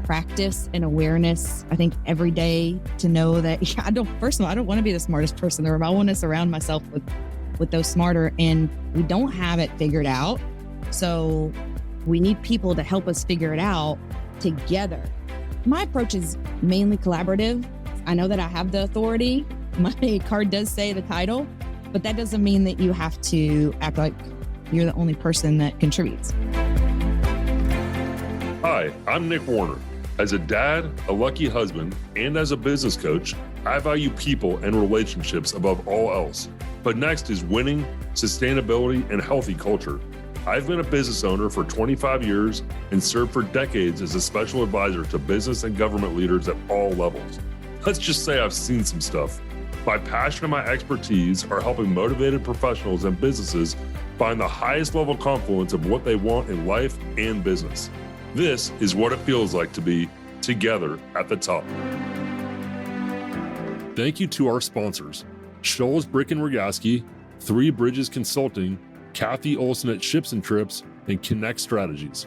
practice and awareness, I think, every day to know that first of all, I don't want to be the smartest person in the room. I want to surround myself with those smarter, and we don't have it figured out. So we need people to help us figure it out together. My approach is mainly collaborative. I know that I have the authority. My card does say the title, but that doesn't mean that you have to act like you're the only person that contributes. Hi, I'm Nick Warner. As a dad, a lucky husband, and as a business coach, I value people and relationships above all else. But next is winning, sustainability, and healthy culture. I've been a business owner for 25 years and served for decades as a special advisor to business and government leaders at all levels. Let's just say I've seen some stuff. My passion and my expertise are helping motivated professionals and businesses find the highest level confluence of what they want in life and business. This is what it feels like to be together at the top. Thank you to our sponsors, Scholl's Brick and Rogaski, Three Bridges Consulting, Kathy Olson at Ships and Trips, and Connect Strategies.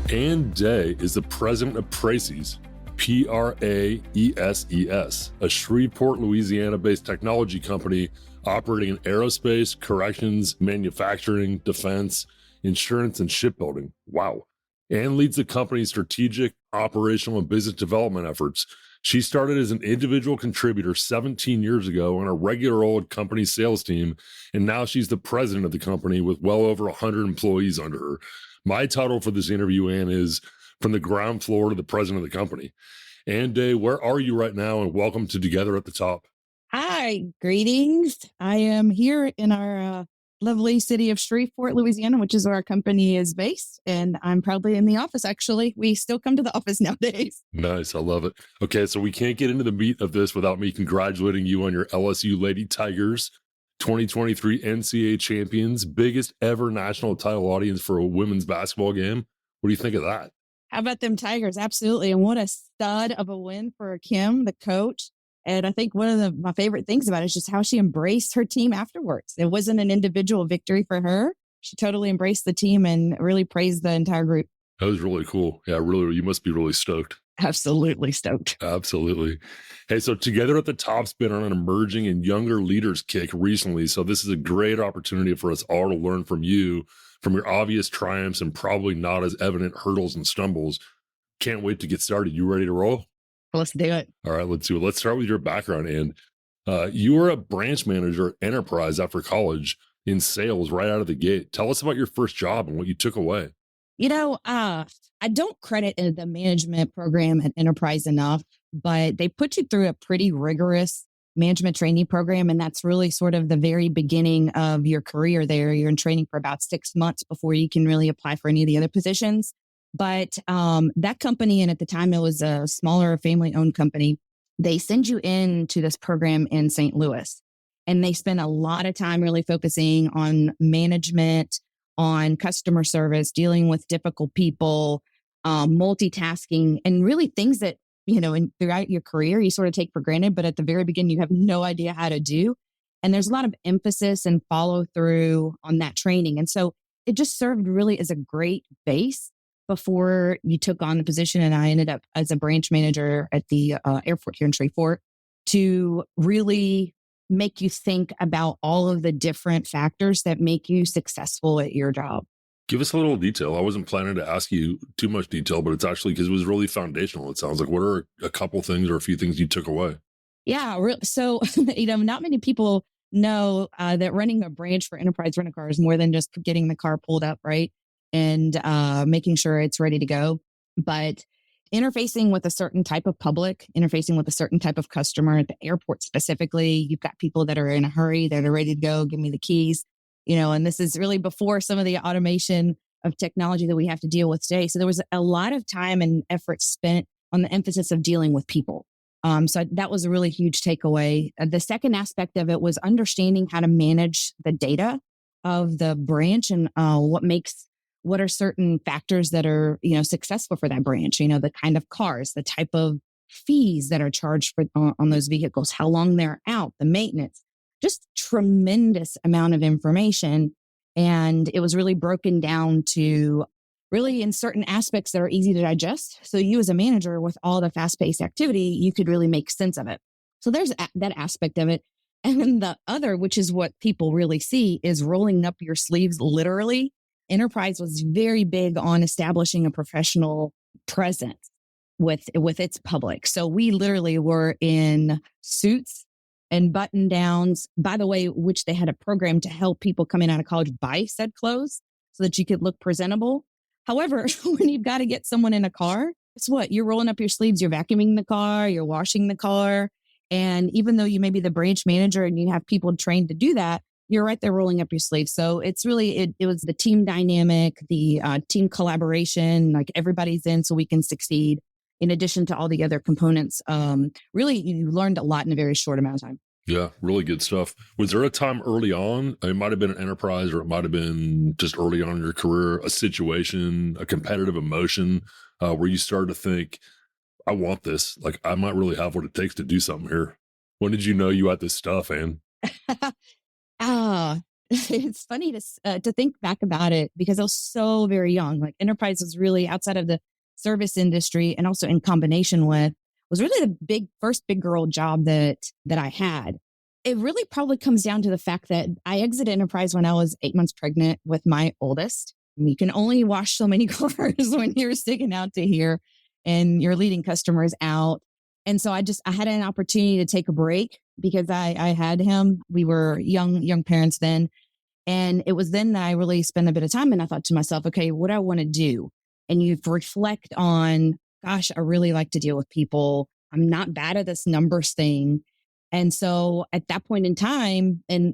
Ann Day is the president of Praeses, Praeses, a Shreveport, Louisiana-based technology company operating in aerospace, corrections, manufacturing, defense, insurance, and shipbuilding. Wow. Ann leads the company's strategic, operational, and business development efforts. She started as an individual contributor 17 years ago on a regular old company sales team, and now she's the president of the company with well over 100 employees under her. My title for this interview, Ann, is From the Ground Floor to the President of the Company. Ann Day, where are you right now? And welcome to Together at the Top. Hi, greetings. I am here in our lovely city of Shreveport, Louisiana, which is where our company is based. And I'm proudly in the office, actually. We still come to the office nowadays. Nice. I love it. Okay, so we can't get into the meat of this without me congratulating you on your LSU Lady Tigers 2023 NCAA champions, biggest ever national title audience for a women's basketball game. What do you think of that? How about them Tigers? Absolutely. And what a stud of a win for Kim, the coach. And I think one of my favorite things about it is just how she embraced her team afterwards. It wasn't an individual victory for her. She totally embraced the team and really praised the entire group. That was really cool. Yeah, really, you must be really stoked. Absolutely stoked. Absolutely. Hey, so Together at the Top's been on an emerging and younger leaders kick recently. So this is a great opportunity for us all to learn from you, from your obvious triumphs and probably not as evident hurdles and stumbles. Can't wait to get started. You ready to roll? Let's do it. All right, let's do it. Let's start with your background. And you were a branch manager at Enterprise after college in sales right out of the gate. Tell us about your first job and what you took away. You know, I don't credit the management program at Enterprise enough, but they put you through a pretty rigorous management training program. And that's really sort of the very beginning of your career there. You're in training for about 6 months before you can really apply for any of the other positions. But that company, and at the time it was a smaller family-owned company, they send you into this program in St. Louis. And they spend a lot of time really focusing on management, on customer service, dealing with difficult people, multitasking, and really things that, you know, throughout your career, you sort of take for granted, but at the very beginning, you have no idea how to do. And there's a lot of emphasis and follow through on that training. And so it just served really as a great base before you took on the position. And I ended up as a branch manager at the airport here in Shreveport to really make you think about all of the different factors that make you successful at your job. Give us a little detail. I wasn't planning to ask you too much detail, but it's actually because it was really foundational. It sounds like, what are a couple things or a few things you took away? Yeah. So, you know, not many people know that running a branch for Enterprise Rent-A-Car is more than just getting the car pulled up, right? And making sure it's ready to go. But interfacing with a certain type of public, interfacing with a certain type of customer at the airport specifically, you've got people that are in a hurry, that are ready to go, give me the keys, you know, and this is really before some of the automation of technology that we have to deal with today. So there was a lot of time and effort spent on the emphasis of dealing with people. So that was a really huge takeaway. The second aspect of it was understanding how to manage the data of the branch and what are certain factors that are, you know, successful for that branch, you know, the kind of cars, the type of fees that are charged for on those vehicles, how long they're out, the maintenance, just tremendous amount of information. And it was really broken down to really in certain aspects that are easy to digest. So you as a manager with all the fast-paced activity, you could really make sense of it. So there's that aspect of it. And then the other, which is what people really see, is rolling up your sleeves literally. Enterprise was very big on establishing a professional presence with its public. So we literally were in suits and button downs, by the way, which they had a program to help people coming out of college buy said clothes so that you could look presentable. However, when you've got to get someone in a car, guess what? You're rolling up your sleeves, you're vacuuming the car, you're washing the car. And even though you may be the branch manager and you have people trained to do that, you're right there rolling up your sleeves. So it's really, it was the team dynamic, the team collaboration, like everybody's in so we can succeed. In addition to all the other components, really, you learned a lot in a very short amount of time. Yeah, really good stuff. Was there a time early on, it might have been an enterprise or it might have been just early on in your career, a situation, a competitive emotion where you started to think, I want this. Like, I might really have what it takes to do something here. When did you know you had this stuff, Ann? It's funny to think back about it because I was so very young. Like enterprise was really outside of the service industry and also in combination with was really the first big girl job that I had. It really probably comes down to the fact that I exited enterprise when I was 8 months pregnant with my oldest. You can only wash so many cars when you're sticking out to here and you're leading customers out. And so I had an opportunity to take a break because I had him. We were young parents then. And it was then that I really spent a bit of time and I thought to myself, okay, what do I want to do? And you reflect on, gosh, I really like to deal with people. I'm not bad at this numbers thing. And so at that point in time, and,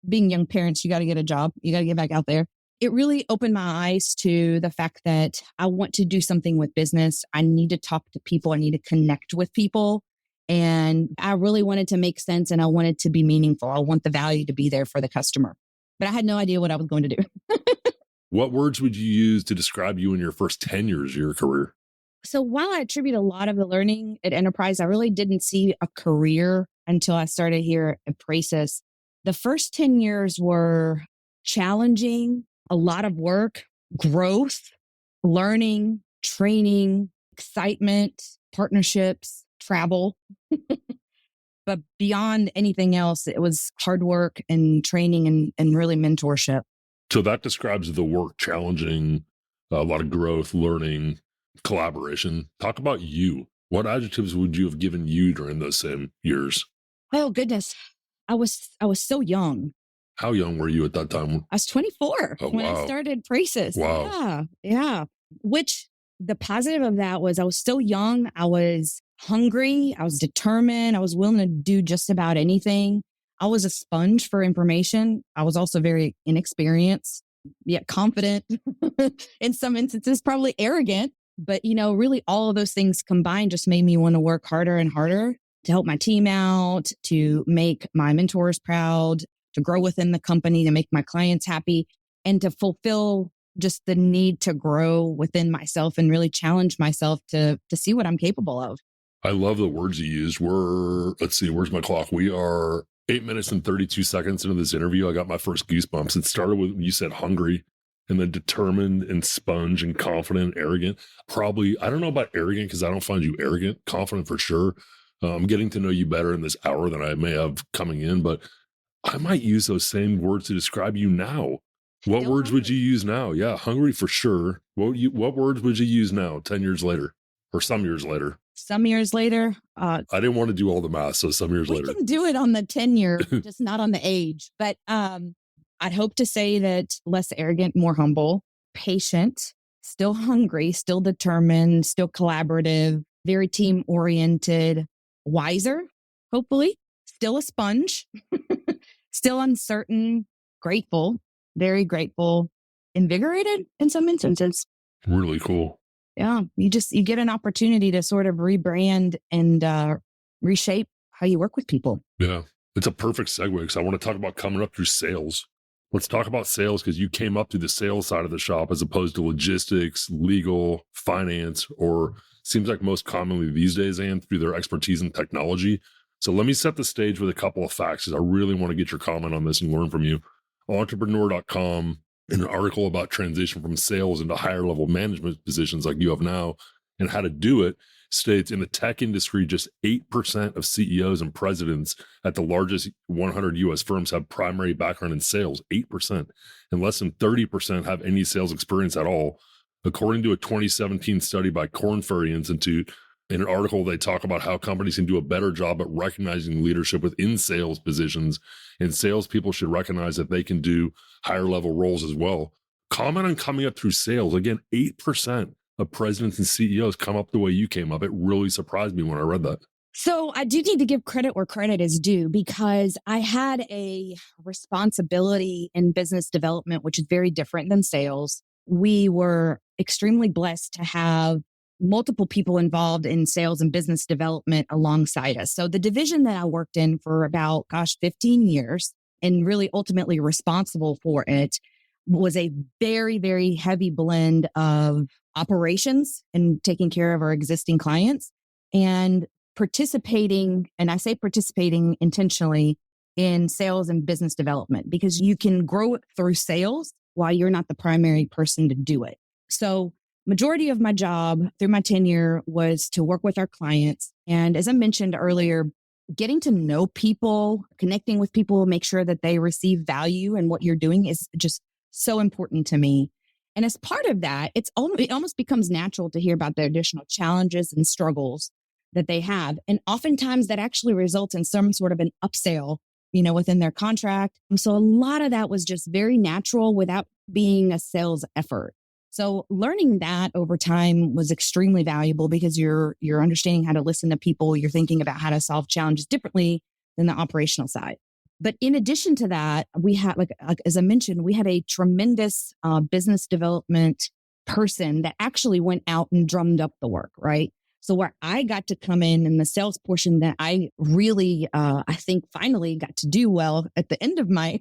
being young parents, you got to get a job. You got to get back out there. It really opened my eyes to the fact that I want to do something with business. I need to talk to people. I need to connect with people. And I really wanted to make sense and I wanted to be meaningful. I want the value to be there for the customer. But I had no idea what I was going to do. What words would you use to describe you in your first 10 years of your career? So while I attribute a lot of the learning at Enterprise, I really didn't see a career until I started here at Praeses. The first 10 years were challenging, a lot of work, growth, learning, training, excitement, partnerships, travel. But beyond anything else, it was hard work and training and really mentorship. So that describes the work, challenging, a lot of growth, learning, collaboration. Talk about you. What adjectives would you have given you during those same years? Oh, goodness. I was so young. How young were you at that time? I was 24 when wow. I started Praeses. Wow. Yeah. Which the positive of that was I was so young. I was hungry. I was determined. I was willing to do just about anything. I was a sponge for information. I was also very inexperienced, yet confident. In some instances, probably arrogant. But, really all of those things combined just made me want to work harder and harder to help my team out, to make my mentors proud, to grow within the company, to make my clients happy, and to fulfill just the need to grow within myself and really challenge myself to see what I'm capable of. I love the words you used. Let's see, where's my clock? We are 8 minutes and 32 seconds into this interview. I got my first goosebumps. It started with, you said hungry, and then determined and sponge and confident, and arrogant. Probably, I don't know about arrogant because I don't find you arrogant, confident for sure. I'm getting to know you better in this hour than I may have coming in, but I might use those same words to describe you now. What Still words would you use now? Yeah, hungry for sure. What words would you use now, 10 years later or some years later? Some years later. I didn't want to do all the math, so some years later. We can do it on the tenure, just not on the age. But I'd hope to say that less arrogant, more humble, patient, still hungry, still determined, still collaborative, very team oriented, wiser, hopefully, still a sponge, still uncertain, grateful, very grateful, invigorated in some instances. Really cool. Yeah, you get an opportunity to sort of rebrand and reshape how you work with people. Yeah, it's a perfect segue because I want to talk about coming up through sales. Let's talk about sales because you came up through the sales side of the shop as opposed to logistics, legal, finance, or seems like most commonly these days, and through their expertise in technology. So let me set the stage with a couple of facts because I really want to get your comment on this and learn from you. Entrepreneur.com in an article about transition from sales into higher level management positions like you have now and how to do it, states in the tech industry, just 8% of CEOs and presidents at the largest 100 US firms have primary background in sales, 8%, and less than 30% have any sales experience at all. According to a 2017 study by Korn Ferry Institute, in an article, they talk about how companies can do a better job at recognizing leadership within sales positions, and salespeople should recognize that they can do higher level roles as well. Comment on coming up through sales. Again, 8% of presidents and CEOs come up the way you came up. It really surprised me when I read that. So I do need to give credit where credit is due, because I had a responsibility in business development, which is very different than sales. We were extremely blessed to have multiple people involved in sales and business development alongside us. So the division that I worked in for about, 15 years and really ultimately responsible for it was a very, very heavy blend of operations and taking care of our existing clients and participating, and I say participating intentionally, in sales and business development, because you can grow it through sales while you're not the primary person to do it. So majority of my job through my tenure was to work with our clients. And as I mentioned earlier, getting to know people, connecting with people, make sure that they receive value in what you're doing is just so important to me. And as part of that, it almost becomes natural to hear about the additional challenges and struggles that they have. And oftentimes that actually results in some sort of an upsell, within their contract. So a lot of that was just very natural without being a sales effort. So learning that over time was extremely valuable, because you're understanding how to listen to people. You're thinking about how to solve challenges differently than the operational side. But in addition to that, we had, like as I mentioned, we had a tremendous business development person that actually went out and drummed up the work, right? So where I got to come in the sales portion that I really, I think finally got to do well at the end of my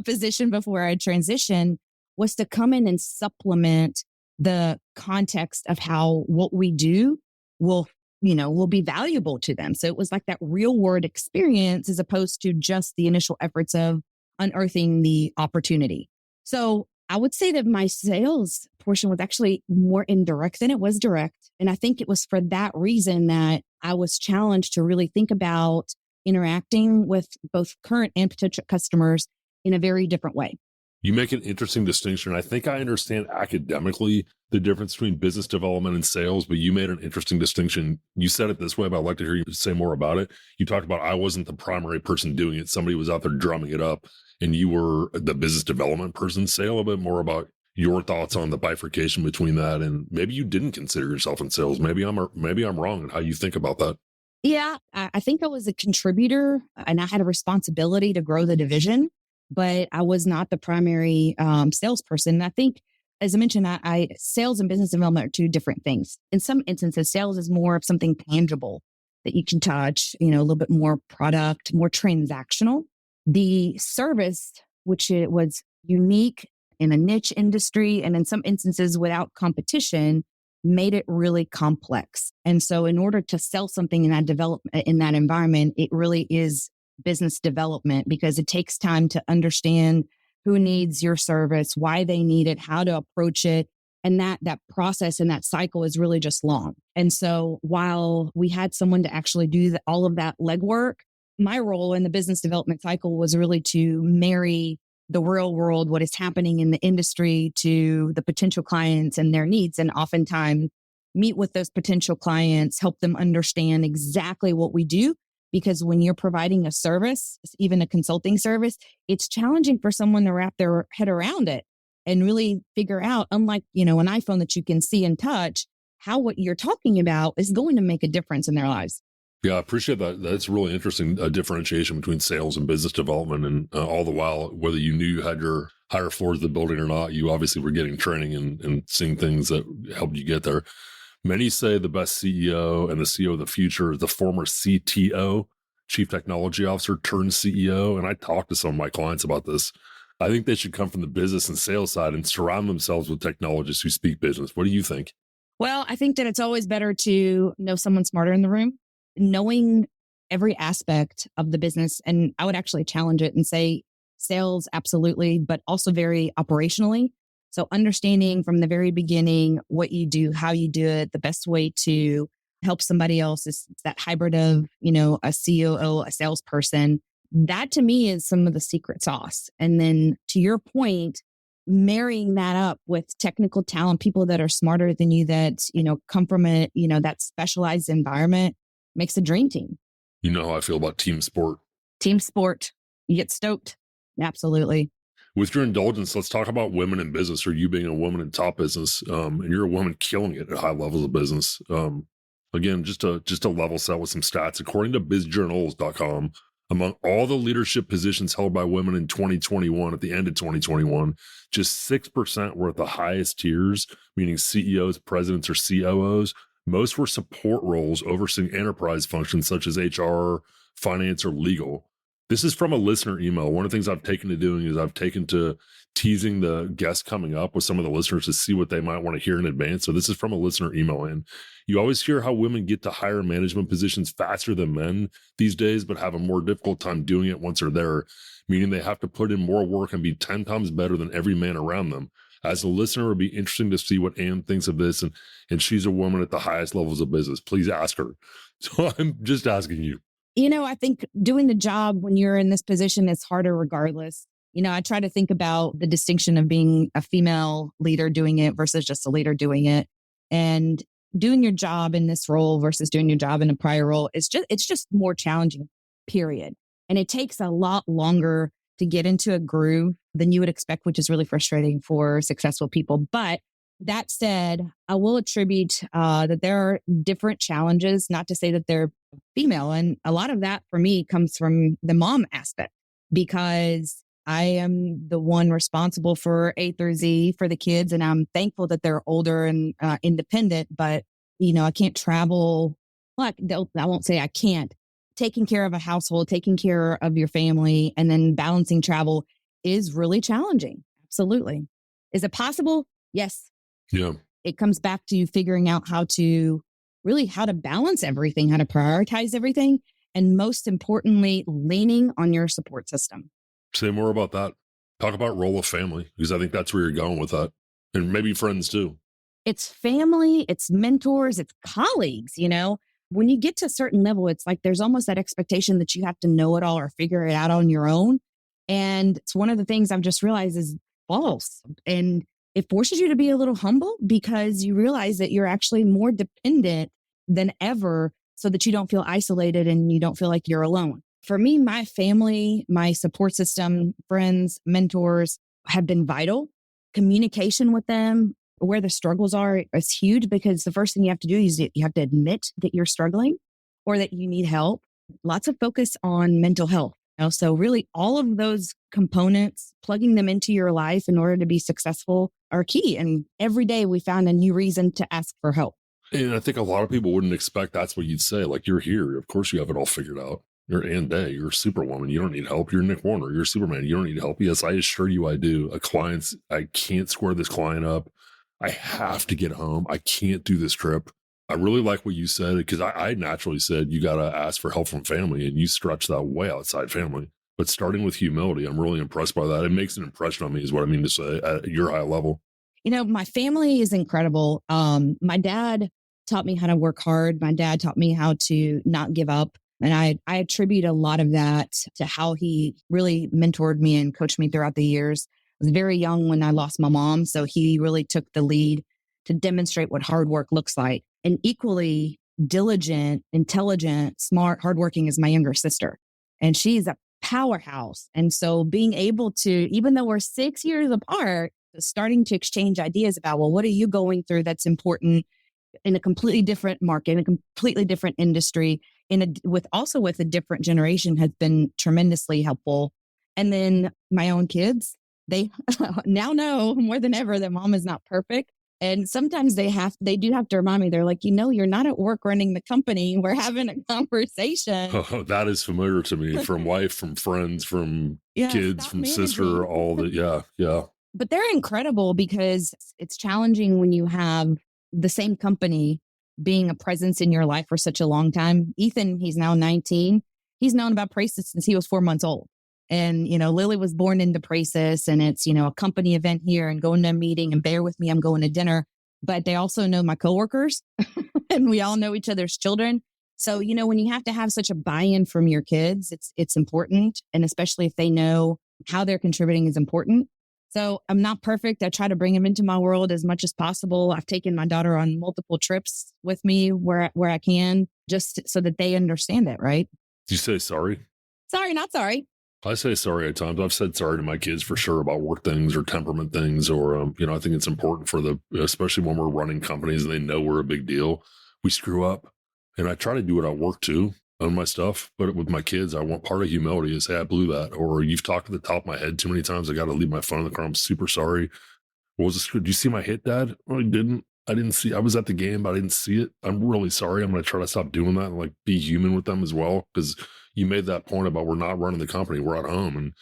position before I transitioned, was to come in and supplement the context of how what we do will be valuable to them. So it was like that real world experience as opposed to just the initial efforts of unearthing the opportunity. So I would say that my sales portion was actually more indirect than it was direct. And I think it was for that reason that I was challenged to really think about interacting with both current and potential customers in a very different way. You make an interesting distinction. I think I understand academically the difference between business development and sales, but you made an interesting distinction. You said it this way, but I'd like to hear you say more about it. You talked about I wasn't the primary person doing it. Somebody was out there drumming it up, and you were the business development person. Say a little bit more about your thoughts on the bifurcation between that, and maybe you didn't consider yourself in sales. Maybe I'm wrong in how you think about that. Yeah, I think I was a contributor and I had a responsibility to grow the division, but I was not the primary salesperson. I think, as I mentioned, I sales and business development are two different things. In some instances, sales is more of something tangible that you can touch, a little bit more product, more transactional. The service, which it was unique in a niche industry and in some instances without competition, made it really complex. And so in order to sell something in that environment, it really is business development, because it takes time to understand who needs your service, why they need it, how to approach it. And that process and that cycle is really just long. And so while we had someone to actually do all of that legwork, my role in the business development cycle was really to marry the real world, what is happening in the industry, to the potential clients and their needs. And oftentimes meet with those potential clients, help them understand exactly what we do. Because when you're providing a service, even a consulting service, it's challenging for someone to wrap their head around it and really figure out, unlike, an iPhone that you can see and touch, how what you're talking about is going to make a difference in their lives. Yeah, I appreciate that. That's really interesting, differentiation between sales and business development. And all the while, whether you knew you had your higher floors of the building or not, you obviously were getting training and seeing things that helped you get there. Many say the best CEO and the CEO of the future is the former CTO, Chief Technology Officer turned CEO. And I talked to some of my clients about this. I think they should come from the business and sales side and surround themselves with technologists who speak business. What do you think? Well, I think that it's always better to know someone smarter in the room, knowing every aspect of the business. And I would actually challenge it and say, sales, absolutely, but also very operationally. So understanding from the very beginning what you do, how you do it, the best way to help somebody else is that hybrid of, a COO, a salesperson. That to me is some of the secret sauce. And then to your point, marrying that up with technical talent, people that are smarter than you, that, come from that specialized environment makes a dream team. You know how I feel about team sport. Team sport. You get stoked. Absolutely. With your indulgence, let's talk about women in business, or you being a woman in top business, and you're a woman killing it at high levels of business. Again, just a level set with some stats. According to bizjournals.com, among all the leadership positions held by women in 2021, at the end of 2021, just 6% were at the highest tiers, meaning CEOs, presidents, or COOs. Most were support roles overseeing enterprise functions such as HR, finance, or legal. This is from a listener email. One of the things I've taken to doing is I've taken to teasing the guests coming up with some of the listeners to see what they might want to hear in advance. So this is from a listener email in. You always hear how women get to higher management positions faster than men these days, but have a more difficult time doing it once they're there, meaning they have to put in more work and be 10 times better than every man around them. As a listener, it would be interesting to see what Ann thinks of this. And she's a woman at the highest levels of business. Please ask her. So I'm just asking you. I think doing the job when you're in this position is harder regardless. I try to think about the distinction of being a female leader doing it versus just a leader doing it. And doing your job in this role versus doing your job in a prior role, it's just more challenging, period. And it takes a lot longer to get into a groove than you would expect, which is really frustrating for successful people. But that said, I will attribute that there are different challenges, not to say that they're female. And a lot of that for me comes from the mom aspect, because I am the one responsible for A through Z for the kids. And I'm thankful that they're older and independent, but, I can't travel. Well, I won't say I can't. Taking care of a household, taking care of your family, and then balancing travel is really challenging. Absolutely. Is it possible? Yes. Yeah. It comes back to figuring out how to balance everything, how to prioritize everything, and most importantly, leaning on your support system. Say more about that. Talk about role of family, because I think that's where you're going with that. And maybe friends too. It's family, it's mentors, it's colleagues, When you get to a certain level, it's like there's almost that expectation that you have to know it all or figure it out on your own. And it's one of the things I've just realized is false. And it forces you to be a little humble, because you realize that you're actually more dependent than ever, so that you don't feel isolated and you don't feel like you're alone. For me, my family, my support system, friends, mentors have been vital. Communication with them, where the struggles are, is huge, because the first thing you have to do is you have to admit that you're struggling or that you need help. Lots of focus on mental health. So really all of those components, plugging them into your life in order to be successful, are key. And every day we found a new reason to ask for help. And I think a lot of people wouldn't expect that's what you'd say. Like, you're here. Of course you have it all figured out. You're Ann Day. You're a superwoman. You don't need help. You're Nick Warner. You're Superman. You don't need help. Yes, I assure you I do. I can't square this client up. I have to get home. I can't do this trip. I really like what you said, because I naturally said you got to ask for help from family, and you stretch that way outside family. But starting with humility, I'm really impressed by that. It makes an impression on me, is what I mean to say, at your high level. My family is incredible. My dad taught me how to work hard. My dad taught me how to not give up. And I attribute a lot of that to how he really mentored me and coached me throughout the years. I was very young when I lost my mom, so he really took the lead to demonstrate what hard work looks like. And equally diligent, intelligent, smart, hardworking is my younger sister. And she's a powerhouse. And so being able to, even though we're 6 years apart, starting to exchange ideas about, well, what are you going through that's important in a completely different market, in a completely different industry, with a different generation, has been tremendously helpful. And then my own kids, they now know more than ever that mom is not perfect. And sometimes they do have to remind me, they're like, you're not at work running the company. We're having a conversation. Oh, that is familiar to me, from wife, from friends, from kids, from managing. Sister, all that. Yeah. But they're incredible, because it's challenging when you have the same company being a presence in your life for such a long time. Ethan, he's now 19. He's known about Praeses since he was 4 months old. And, Lily was born into Praeses, and it's, a company event here and going to a meeting, and bear with me, I'm going to dinner. But they also know my coworkers and we all know each other's children. So, when you have to have such a buy-in from your kids, it's important. And especially if they know how they're contributing is important. So I'm not perfect. I try to bring them into my world as much as possible. I've taken my daughter on multiple trips with me where I can, just so that they understand it, right? Do you say sorry? Sorry, not sorry. I say sorry at times. I've said sorry to my kids for sure about work things or temperament things, or, I think it's important especially when we're running companies and they know we're a big deal. We screw up, and I try to do it at work too, on my stuff. But with my kids, I want part of humility is, hey, I blew that. Or you've talked at the top of my head too many times. I got to leave my phone in the car. I'm super sorry. What was this? Do you see my hit, Dad? Oh, I didn't. I didn't see. I was at the game, but I didn't see it. I'm really sorry. I'm going to try to stop doing that and be human with them as well. Because you made that point about we're not running the company. We're at home. And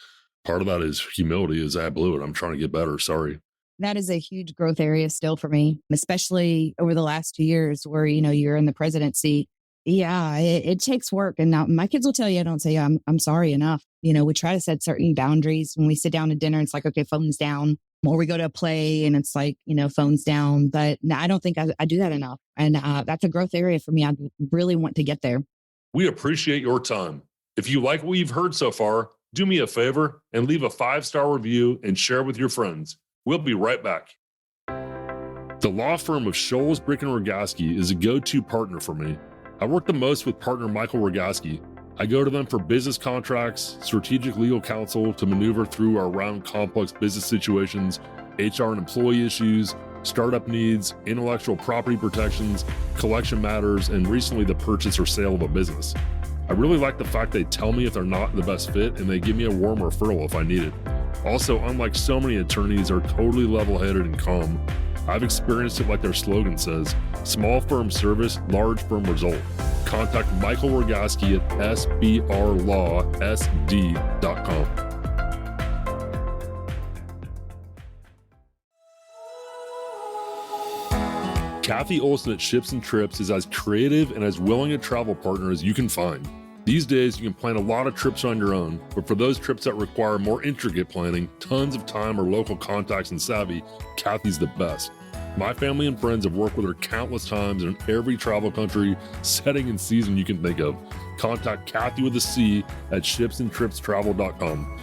part of that is humility is I blew it. I'm trying to get better. Sorry. That is a huge growth area still for me, especially over the last 2 years where, you're in the presidency. Yeah, it takes work. And now my kids will tell you, I don't say, I'm sorry enough. We try to set certain boundaries. When we sit down to dinner, it's like, okay, phones down. Or we go to a play and it's like, phones down. But no, I don't think I do that enough. And that's a growth area for me. I really want to get there. We appreciate your time. If you like what you've heard so far, do me a favor and leave a 5-star review and share with your friends. We'll be right back. The law firm of Scholes, Brick & Rogaski is a go-to partner for me. I work the most with partner Michael Rogaski. I go to them for business contracts, strategic legal counsel to maneuver through or around complex business situations, HR and employee issues, startup needs, intellectual property protections, collection matters, and recently the purchase or sale of a business. I really like the fact they tell me if they're not the best fit, and they give me a warm referral if I need it. Also, unlike so many attorneys are totally level-headed and calm, I've experienced it like their slogan says, small firm service, large firm result. Contact Michael Rogaski at sbrlawsd.com. Kathy Olson at Ships and Trips is as creative and as willing a travel partner as you can find. These days, you can plan a lot of trips on your own, but for those trips that require more intricate planning, tons of time, or local contacts and savvy, Kathy's the best. My family and friends have worked with her countless times in every travel country, setting, and season you can think of. Contact Kathy with a C at shipsandtripstravel.com.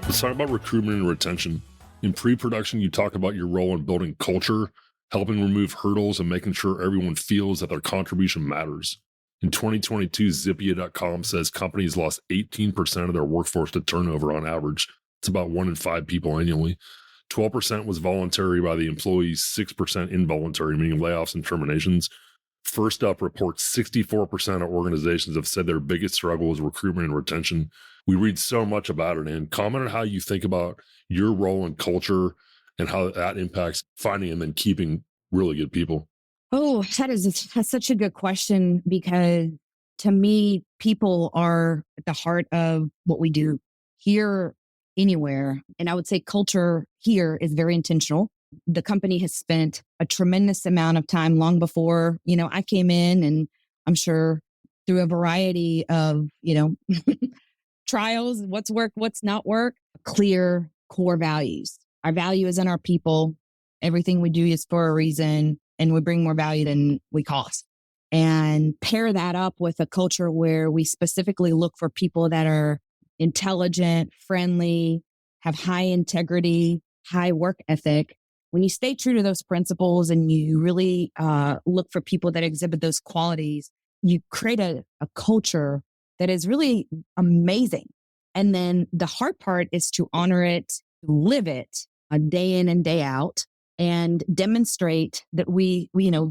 Let's talk about recruitment and retention. In pre-production, you talk about your role in building culture, helping remove hurdles, and making sure everyone feels that their contribution matters. In 2022, Zippia.com says companies lost 18% of their workforce to turnover on average. It's about 1 in 5 people annually. 12% was voluntary by the employees, 6% involuntary, meaning layoffs and terminations. First Up reports 64% of organizations have said their biggest struggle is recruitment and retention. We read so much about it, and comment on how you think about your role in culture and how that impacts finding and then keeping really good people. Oh, that's such a good question, because to me, people are at the heart of what we do here, anywhere. And I would say culture here is very intentional. The company has spent a tremendous amount of time long before, I came in, and I'm sure through a variety of, trials, what's work, what's not work, clear core values. Our value is in our people. Everything we do is for a reason, and we bring more value than we cost. And pair that up with a culture where we specifically look for people that are intelligent, friendly, have high integrity, high work ethic. When you stay true to those principles and you really look for people that exhibit those qualities, you create a culture that is really amazing. And then the hard part is to honor it, live it a day in and day out, and demonstrate that we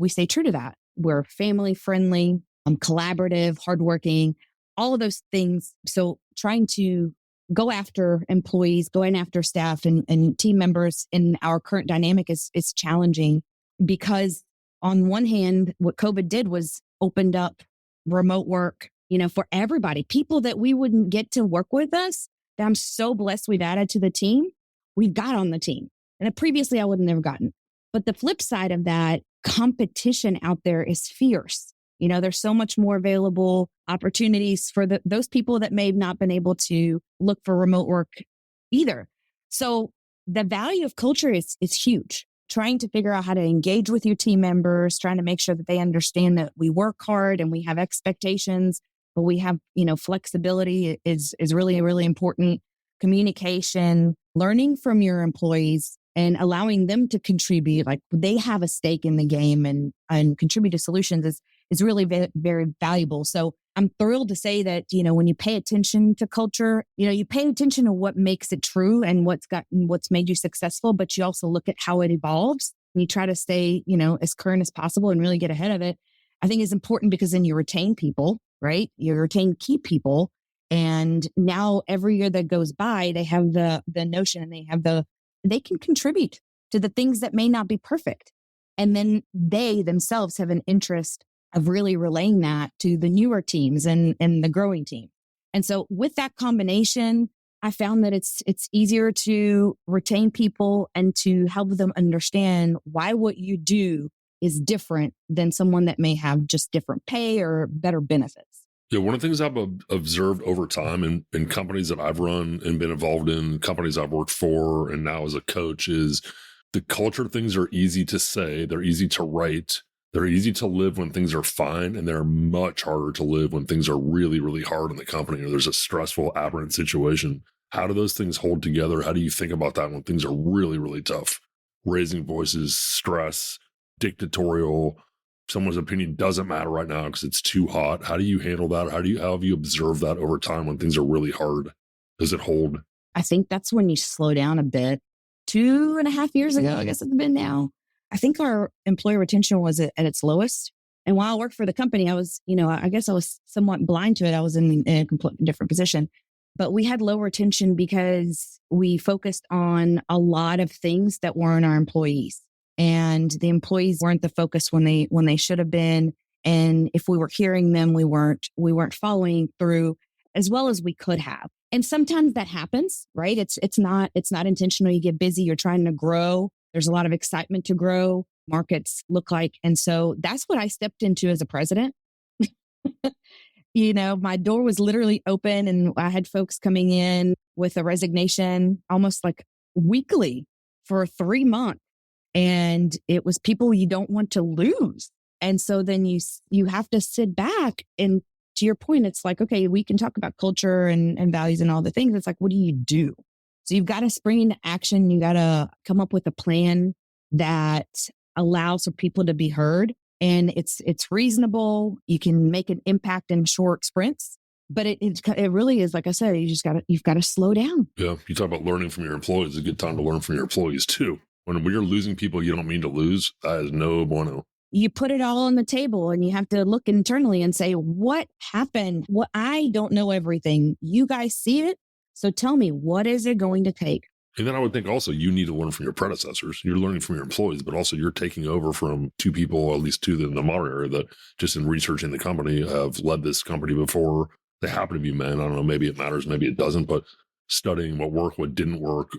stay true to that. We're family friendly, collaborative, hardworking, all of those things. So trying to go after employees, going after staff and team members in our current dynamic is challenging, because on one hand, what COVID did was opened up remote work, for everybody, people that we wouldn't get to work with us, that I'm so blessed we've added to the team. We've got on the team. And previously I would have never gotten. But the flip side of that, competition out there is fierce. There's so much more available opportunities for those people that may have not been able to look for remote work either. So the value of culture is huge. Trying to figure out how to engage with your team members, trying to make sure that they understand that we work hard and we have expectations, but we have, flexibility is really, really important. Communication, learning from your employees and allowing them to contribute, like they have a stake in the game and contribute to solutions is really very valuable. So I'm thrilled to say that, when you pay attention to culture, you pay attention to what makes it true and what's made you successful, but you also look at how it evolves and you try to stay, as current as possible and really get ahead of it. I think is important because then you retain people, right? You retain key people. And now every year that goes by, they have the notion and they can contribute to the things that may not be perfect. And then they themselves have an interest of really relaying that to the newer teams and the growing team. And so with that combination, I found that it's easier to retain people and to help them understand why what you do is different than someone that may have just different pay or better benefits. Yeah, one of the things I've observed over time in companies that I've run and been involved in, companies I've worked for, and now as a coach, is the culture things are easy to say, they're easy to write, they're easy to live when things are fine, and they're much harder to live when things are really, really hard in the company or there's a stressful, aberrant situation. How do those things hold together? How do you think about that when things are really, really tough? Raising voices, stress, dictatorial, someone's opinion doesn't matter right now because it's too hot. How do you handle that? How have you observed that over time when things are really hard? Does it hold? I think that's when you slow down a bit. 2.5 years ago, I guess it's been now, I think our employee retention was at its lowest. And while I worked for the company, I was, I guess I was somewhat blind to it. I was in a completely different position. But we had low retention because we focused on a lot of things that weren't our employees. And the employees weren't the focus when they should have been. And if we were hearing them, we weren't following through as well as we could have. And sometimes that happens, right? It's not intentional. You get busy, you're trying to grow. There's a lot of excitement to grow. Markets look like. And so that's what I stepped into as a president. My door was literally open and I had folks coming in with a resignation almost like weekly for 3 months. And it was people you don't want to lose. And so then you have to sit back and to your point, it's like, okay, we can talk about culture and values and all the things. It's like, what do you do? So you've got to spring into action. You got to come up with a plan that allows for people to be heard. And it's reasonable. You can make an impact in short sprints, but it really is, like I said, you've got to slow down. Yeah. You talk about learning from your employees. It's a good time to learn from your employees too. When you're losing people you don't mean to lose, that is no bueno. You put it all on the table and you have to look internally and say, what happened? I don't know everything. You guys see it. So tell me, what is it going to take? And then I would think also you need to learn from your predecessors. You're learning from your employees, but also you're taking over from two people, at least two in the modern era that just in researching the company have led this company before. They happen to be men. I don't know, maybe it matters, maybe it doesn't, but studying what worked, what didn't work,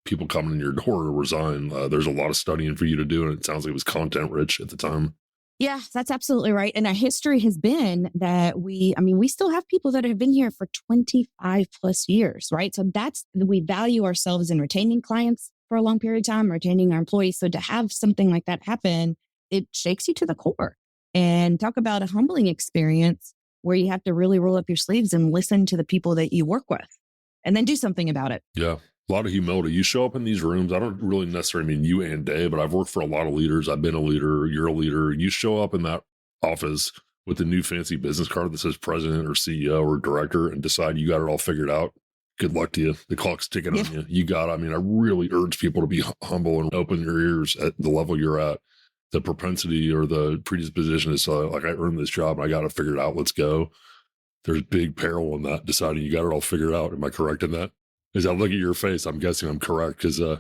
people coming in your door to resign. There's a lot of studying for you to do. And it sounds like it was content rich at the time. Yeah, that's absolutely right. And our history has been that we still have people that have been here for 25 plus years, right? So we value ourselves in retaining clients for a long period of time, retaining our employees. So to have something like that happen, it shakes you to the core. And talk about a humbling experience where you have to really roll up your sleeves and listen to the people that you work with and then do something about it. Yeah. A lot of humility. You show up in these rooms. I don't really necessarily mean you and Dave, but I've worked for a lot of leaders. I've been a leader. You're a leader. You show up in that office with a new fancy business card that says president or CEO or director and decide you got it all figured out. Good luck to you. The clock's ticking on you. You got it. I really urge people to be humble and open your ears at the level you're at. The propensity or the predisposition is like, I earned this job and I got it figured out. Let's go. There's big peril in that, deciding you got it all figured out. Am I correct in that? As I look at your face, I'm guessing I'm correct because, yeah.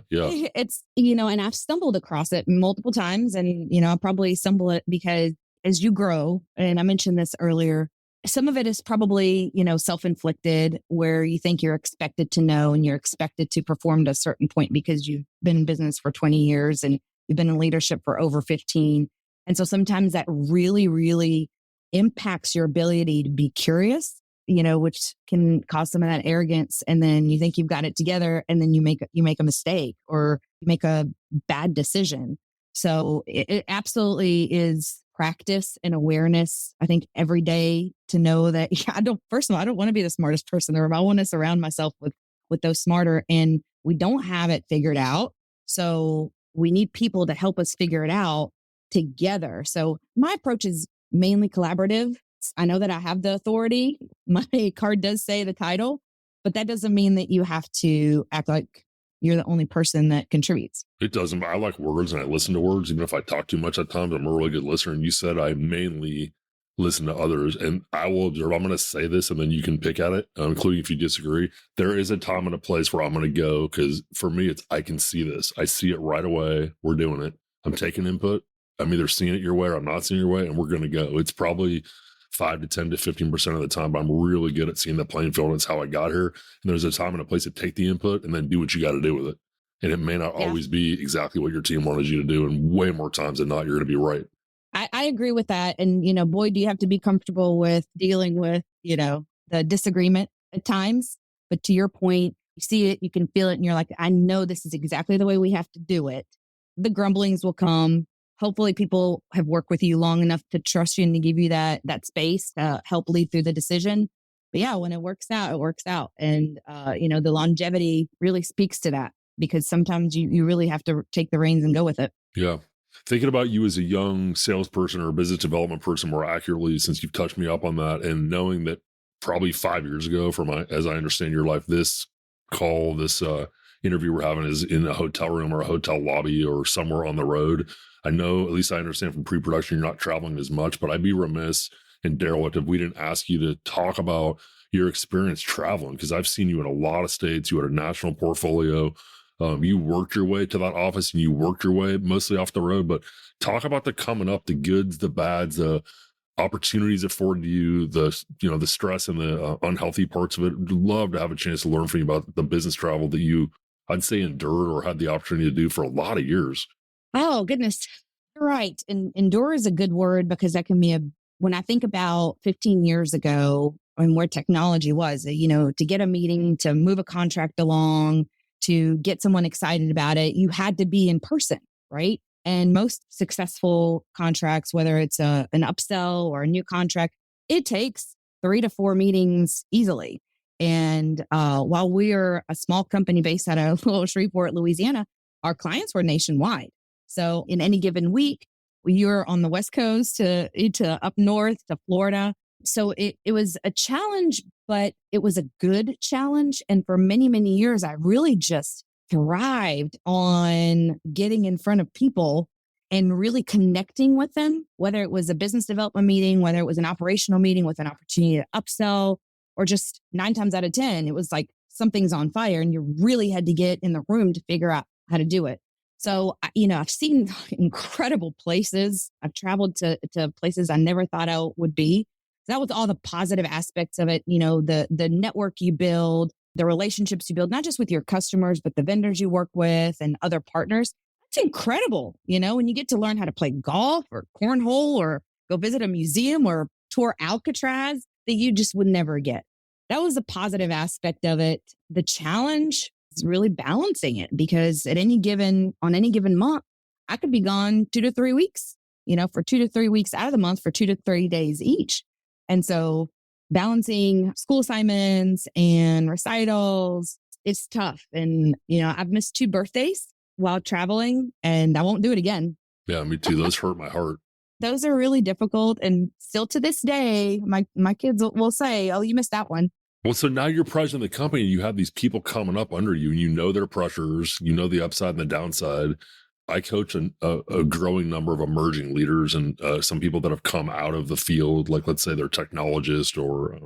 It's, and I've stumbled across it multiple times and, I'll probably stumble it because as you grow, and I mentioned this earlier, some of it is probably, self-inflicted where you think you're expected to know and you're expected to perform to a certain point because you've been in business for 20 years and you've been in leadership for over 15. And so sometimes that really, really impacts your ability to be curious, which can cause some of that arrogance. And then you think you've got it together, and then you make a mistake, or you make a bad decision. So it absolutely is practice and awareness. I think every day to know that first of all, I don't want to be the smartest person in the room. I want to surround myself with those smarter, and we don't have it figured out. So we need people to help us figure it out together. So my approach is mainly collaborative. I know that I have the authority. My card does say the title, but that doesn't mean that you have to act like you're the only person that contributes. It doesn't. I like words and I listen to words. Even if I talk too much at times, I'm a really good listener. And you said I mainly listen to others, and I will observe. I'm going to say this and then you can pick at it, including if you disagree. There is a time and a place where I'm going to go, because for me, I can see this. I see it right away. We're doing it. I'm taking input. I'm either seeing it your way or I'm not seeing it your way, and we're going to go. It's probably 5 to 10 to 15% of the time, but I'm really good at seeing the playing field. And it's how I got here. And there's a time and a place to take the input and then do what you got to do with it. And it may not always be exactly what your team wanted you to do. And way more times than not, you're going to be right. I agree with that. And, boy, do you have to be comfortable with dealing with, the disagreement at times. But to your point, you see it, you can feel it, and you're like, I know this is exactly the way we have to do it. The grumblings will come. Hopefully people have worked with you long enough to trust you and to give you that space to help lead through the decision. But yeah, when it works out, it works out. And, the longevity really speaks to that, because sometimes you really have to take the reins and go with it. Yeah. Thinking about you as a young salesperson or a business development person more accurately, since you've touched me up on that, and knowing that probably 5 years ago, as I understand your life, this interview we're having is in a hotel room or a hotel lobby or somewhere on the road. I know, at least I understand from pre-production, you're not traveling as much, but I'd be remiss and derelict if we didn't ask you to talk about your experience traveling, because I've seen you in a lot of states. You had a national portfolio. You worked your way to that office, and you worked your way mostly off the road. But talk about the coming up, the goods, the bads, the opportunities afforded you, the stress and the unhealthy parts of it. I'd love to have a chance to learn from you about the business travel that you, I'd say, endured or had the opportunity to do for a lot of years. Oh, goodness. You're right. And endure is a good word, because that can be when I think about 15 years ago and where technology was, to get a meeting, to move a contract along, to get someone excited about it, you had to be in person, right? And most successful contracts, whether it's an upsell or a new contract, it takes 3 to 4 meetings easily. And while we're a small company based out of little Shreveport, Louisiana, our clients were nationwide. So in any given week, you're on the West Coast to up north to Florida. So it was a challenge, but it was a good challenge. And for many, many years, I really just thrived on getting in front of people and really connecting with them, whether it was a business development meeting, whether it was an operational meeting with an opportunity to upsell, or just 9 times out of 10, it was like something's on fire and you really had to get in the room to figure out how to do it. So, I've seen incredible places. I've traveled to places I never thought I would be. That was all the positive aspects of it. The network you build, the relationships you build, not just with your customers, but the vendors you work with and other partners. It's incredible. When you get to learn how to play golf or cornhole or go visit a museum or tour Alcatraz that you just would never get. That was a positive aspect of it. The challenge is really balancing it, because on any given month, I could be gone 2 to 3 weeks, for 2 to 3 weeks out of the month for 2 to 3 days each. And so balancing school assignments and recitals, it's tough. And, I've missed 2 birthdays while traveling, and I won't do it again. Yeah, me too. Those hurt my heart. Those are really difficult. And still to this day, my kids will say, oh, you missed that one. Well, so now you're president of the company, and you have these people coming up under you, and you know their pressures, you know the upside and the downside. I coach a growing number of emerging leaders and some people that have come out of the field, like let's say they're technologists, or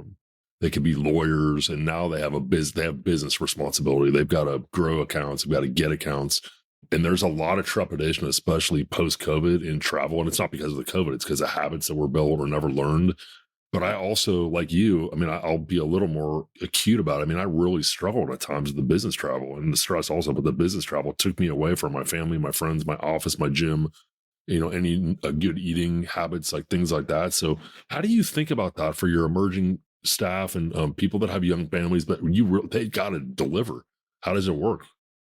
they could be lawyers, and now they have business responsibility. They've got to grow accounts, they've got to get accounts. And there's a lot of trepidation, especially post-COVID, in travel. And it's not because of the COVID, it's because of habits that were built or never learned. But I also, like you, I'll be a little more acute about it. I really struggled at times with the business travel and the stress also, but the business travel took me away from my family, my friends, my office, my gym. any good eating habits, like things like that. So how do you think about that for your emerging staff and people that have young families, but they got to deliver? How does it work?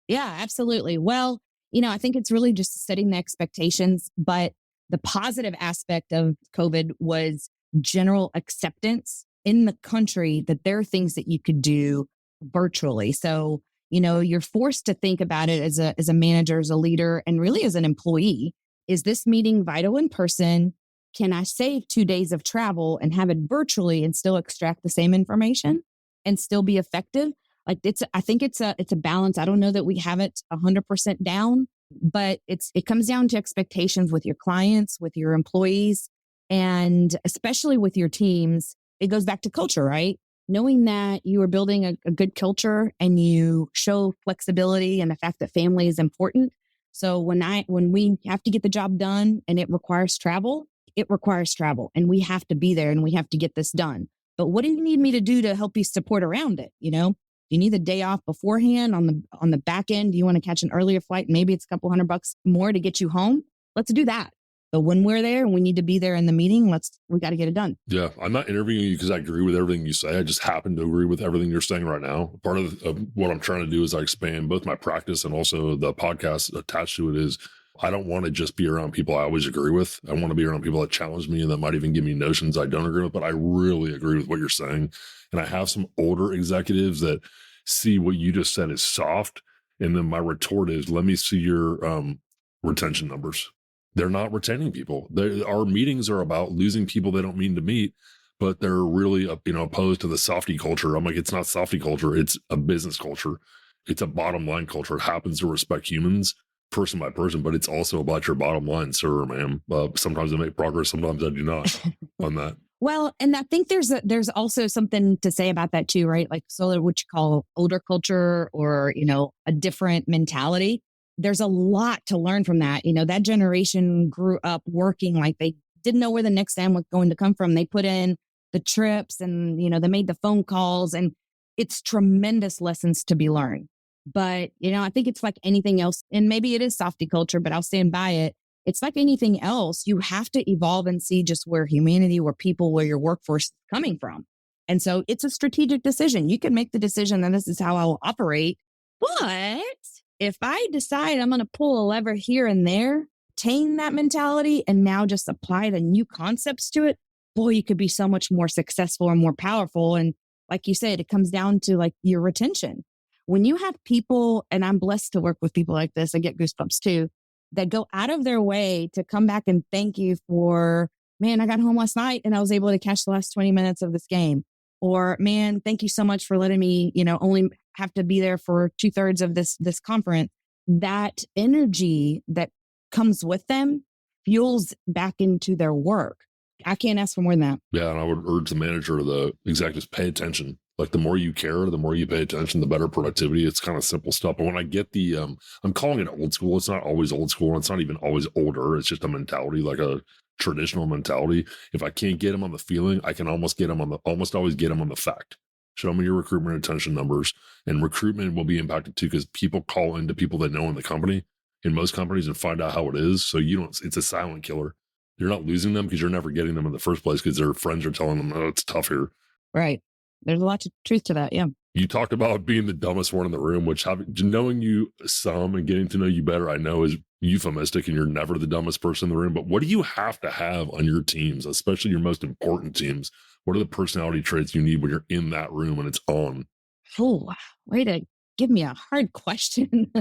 Yeah, absolutely. Well, I think it's really just setting the expectations, but the positive aspect of COVID was general acceptance in the country that there are things that you could do virtually. So, you're forced to think about it as a manager, as a leader, and really as an employee. Is this meeting vital in person? Can I save 2 days of travel and have it virtually and still extract the same information and still be effective? Like I think it's a balance. I don't know that we have it 100% down, but it comes down to expectations with your clients, with your employees, and especially with your teams. It goes back to culture, right? Knowing that you are building a good culture and you show flexibility and the fact that family is important. So when we have to get the job done and it requires travel, and we have to be there and we have to get this done. But what do you need me to do to help you support around it? Do you need the day off beforehand on the back end? Do you want to catch an earlier flight? Maybe it's a couple $100 more to get you home. Let's do that. But when we're there and we need to be there in the meeting, we got to get it done. Yeah. I'm not interviewing you because I agree with everything you say. I just happen to agree with everything you're saying right now. Part of what I'm trying to do is I expand both my practice and also the podcast attached to it is I don't want to just be around people I always agree with. I want to be around people that challenge me and that might even give me notions I don't agree with, but I really agree with what you're saying. And I have some older executives that see what you just said is soft. And then my retort is, let me see your retention numbers. They're not retaining people. Our meetings are about losing people they don't mean to meet, but they're really, opposed to the softy culture. I'm like, it's not softy culture. It's a business culture. It's a bottom line culture. It happens to respect humans person by person, but it's also about your bottom line, sir, ma'am. Sometimes I make progress. Sometimes I do not on that. Well, and I think there's also something to say about that too, right? Like, so what you call older culture or, a different mentality. There's a lot to learn from that. That generation grew up working like they didn't know where the next time was going to come from. They put in the trips and, they made the phone calls, and it's tremendous lessons to be learned. But, I think it's like anything else, and maybe it is softy culture, but I'll stand by it. It's like anything else. You have to evolve and see just where humanity, where people, where your workforce is coming from. And so it's a strategic decision. You can make the decision that this is how I will operate. But if I decide I'm going to pull a lever here and there, tame that mentality, and now just apply the new concepts to it, boy, you could be so much more successful and more powerful. And like you said, it comes down to like your retention. When you have people, and I'm blessed to work with people like this, I get goosebumps too, that go out of their way to come back and thank you for, man, I got home last night and I was able to catch the last 20 minutes of this game. Or, man, thank you so much for letting me, only have to be there for 2/3 of this conference. That energy that comes with them fuels back into their work. I can't ask for more than that. Yeah. And I would urge the manager or the executives, pay attention. Like the more you care, the more you pay attention, the better productivity. It's kind of simple stuff. But when I get I'm calling it old school. It's not always old school. It's not even always older. It's just a mentality, like a traditional mentality. If I can't get them on the feeling, I can almost always get them on the fact. Show me your recruitment retention numbers, and recruitment will be impacted too, because people call into people that know in the company, in most companies, and find out how it is. So it's a silent killer. You're not losing them because you're never getting them in the first place because their friends are telling them, oh, it's tough here. Right. There's a lot of truth to that. Yeah. You talked about being the dumbest one in the room, which knowing you some and getting to know you better, I know is euphemistic, and you're never the dumbest person in the room. But what do you have to have on your teams, especially your most important teams? What are the personality traits you need when you're in that room and it's on? Oh, way to give me a hard question.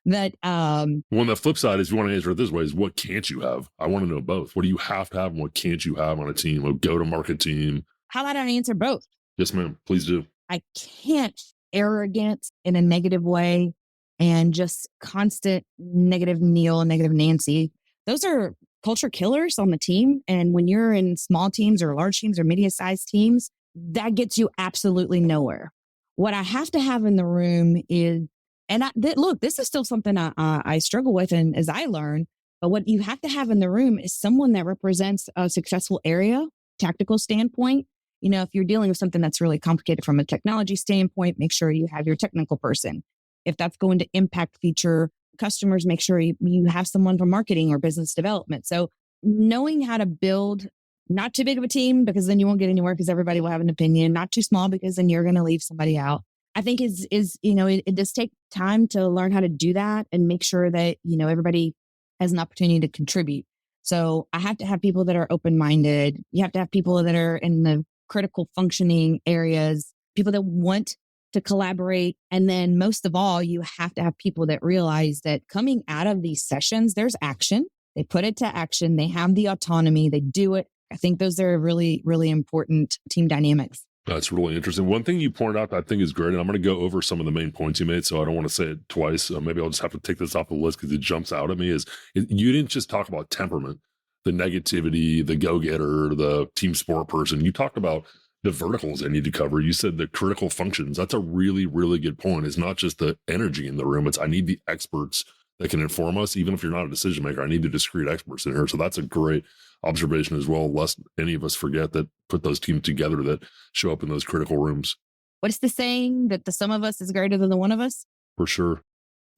That Well, the flip side is, you want to answer it this way, is what can't you have? I want to know both. What do you have to have and what can't you have on a team, a go-to-market team? How about I answer both? Yes, ma'am. Please do. I can't arrogance in a negative way and just constant negative Neil, negative Nancy. Those are culture killers on the team. And when you're in small teams or large teams or medium-sized teams, that gets you absolutely nowhere. What I have to have in the room is, and look, this is still something I struggle with, and as I learn, but what you have to have in the room is someone that represents a successful area, tactical standpoint. If you're dealing with something that's really complicated from a technology standpoint, make sure you have your technical person. If that's going to impact feature customers, make sure you have someone from marketing or business development. So knowing how to build not too big of a team, because then you won't get anywhere because everybody will have an opinion, not too small because then you're going to leave somebody out. I think it does take time to learn how to do that and make sure that, everybody has an opportunity to contribute. So I have to have people that are open-minded. You have to have people that are in the critical functioning areas, people that want to collaborate. And then most of all, you have to have people that realize that coming out of these sessions, there's action. They put it to action. They have the autonomy. They do it. I think those are really, really important team dynamics. That's really interesting. One thing you pointed out that I think is great, and I'm going to go over some of the main points you made, so I don't want to say it twice. Maybe I'll just have to take this off the list because it jumps out at me, you didn't just talk about temperament, the negativity, the go-getter, the team sport person. You talked about the verticals I need to cover. You said the critical functions. That's a really, really good point. It's not just the energy in the room. It's I need the experts that can inform us. Even if you're not a decision maker, I need the discrete experts in here. So that's a great observation as well, lest any of us forget that put those teams together that show up in those critical rooms. What's the saying that the sum of us is greater than the one of us? For sure.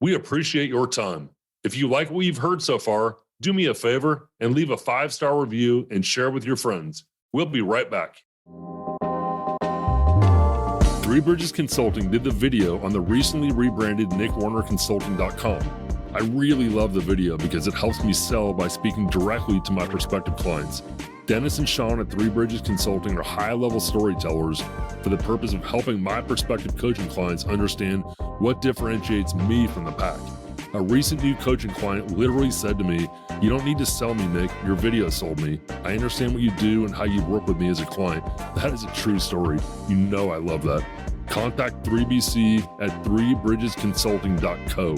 We appreciate your time. If you like what you've heard so far, do me a favor and leave a 5-star review and share with your friends. We'll be right back. Three Bridges Consulting did the video on the recently rebranded nickwarnerconsulting.com. I really love the video because it helps me sell by speaking directly to my prospective clients. Dennis and Sean at Three Bridges Consulting are high-level storytellers for the purpose of helping my prospective coaching clients understand what differentiates me from the pack. A recent new coaching client literally said to me, "You don't need to sell me, Nick. Your video sold me. I understand what you do and how you work with me as a client." That is a true story. You know I love that. Contact 3BC at threebridgesconsulting.co.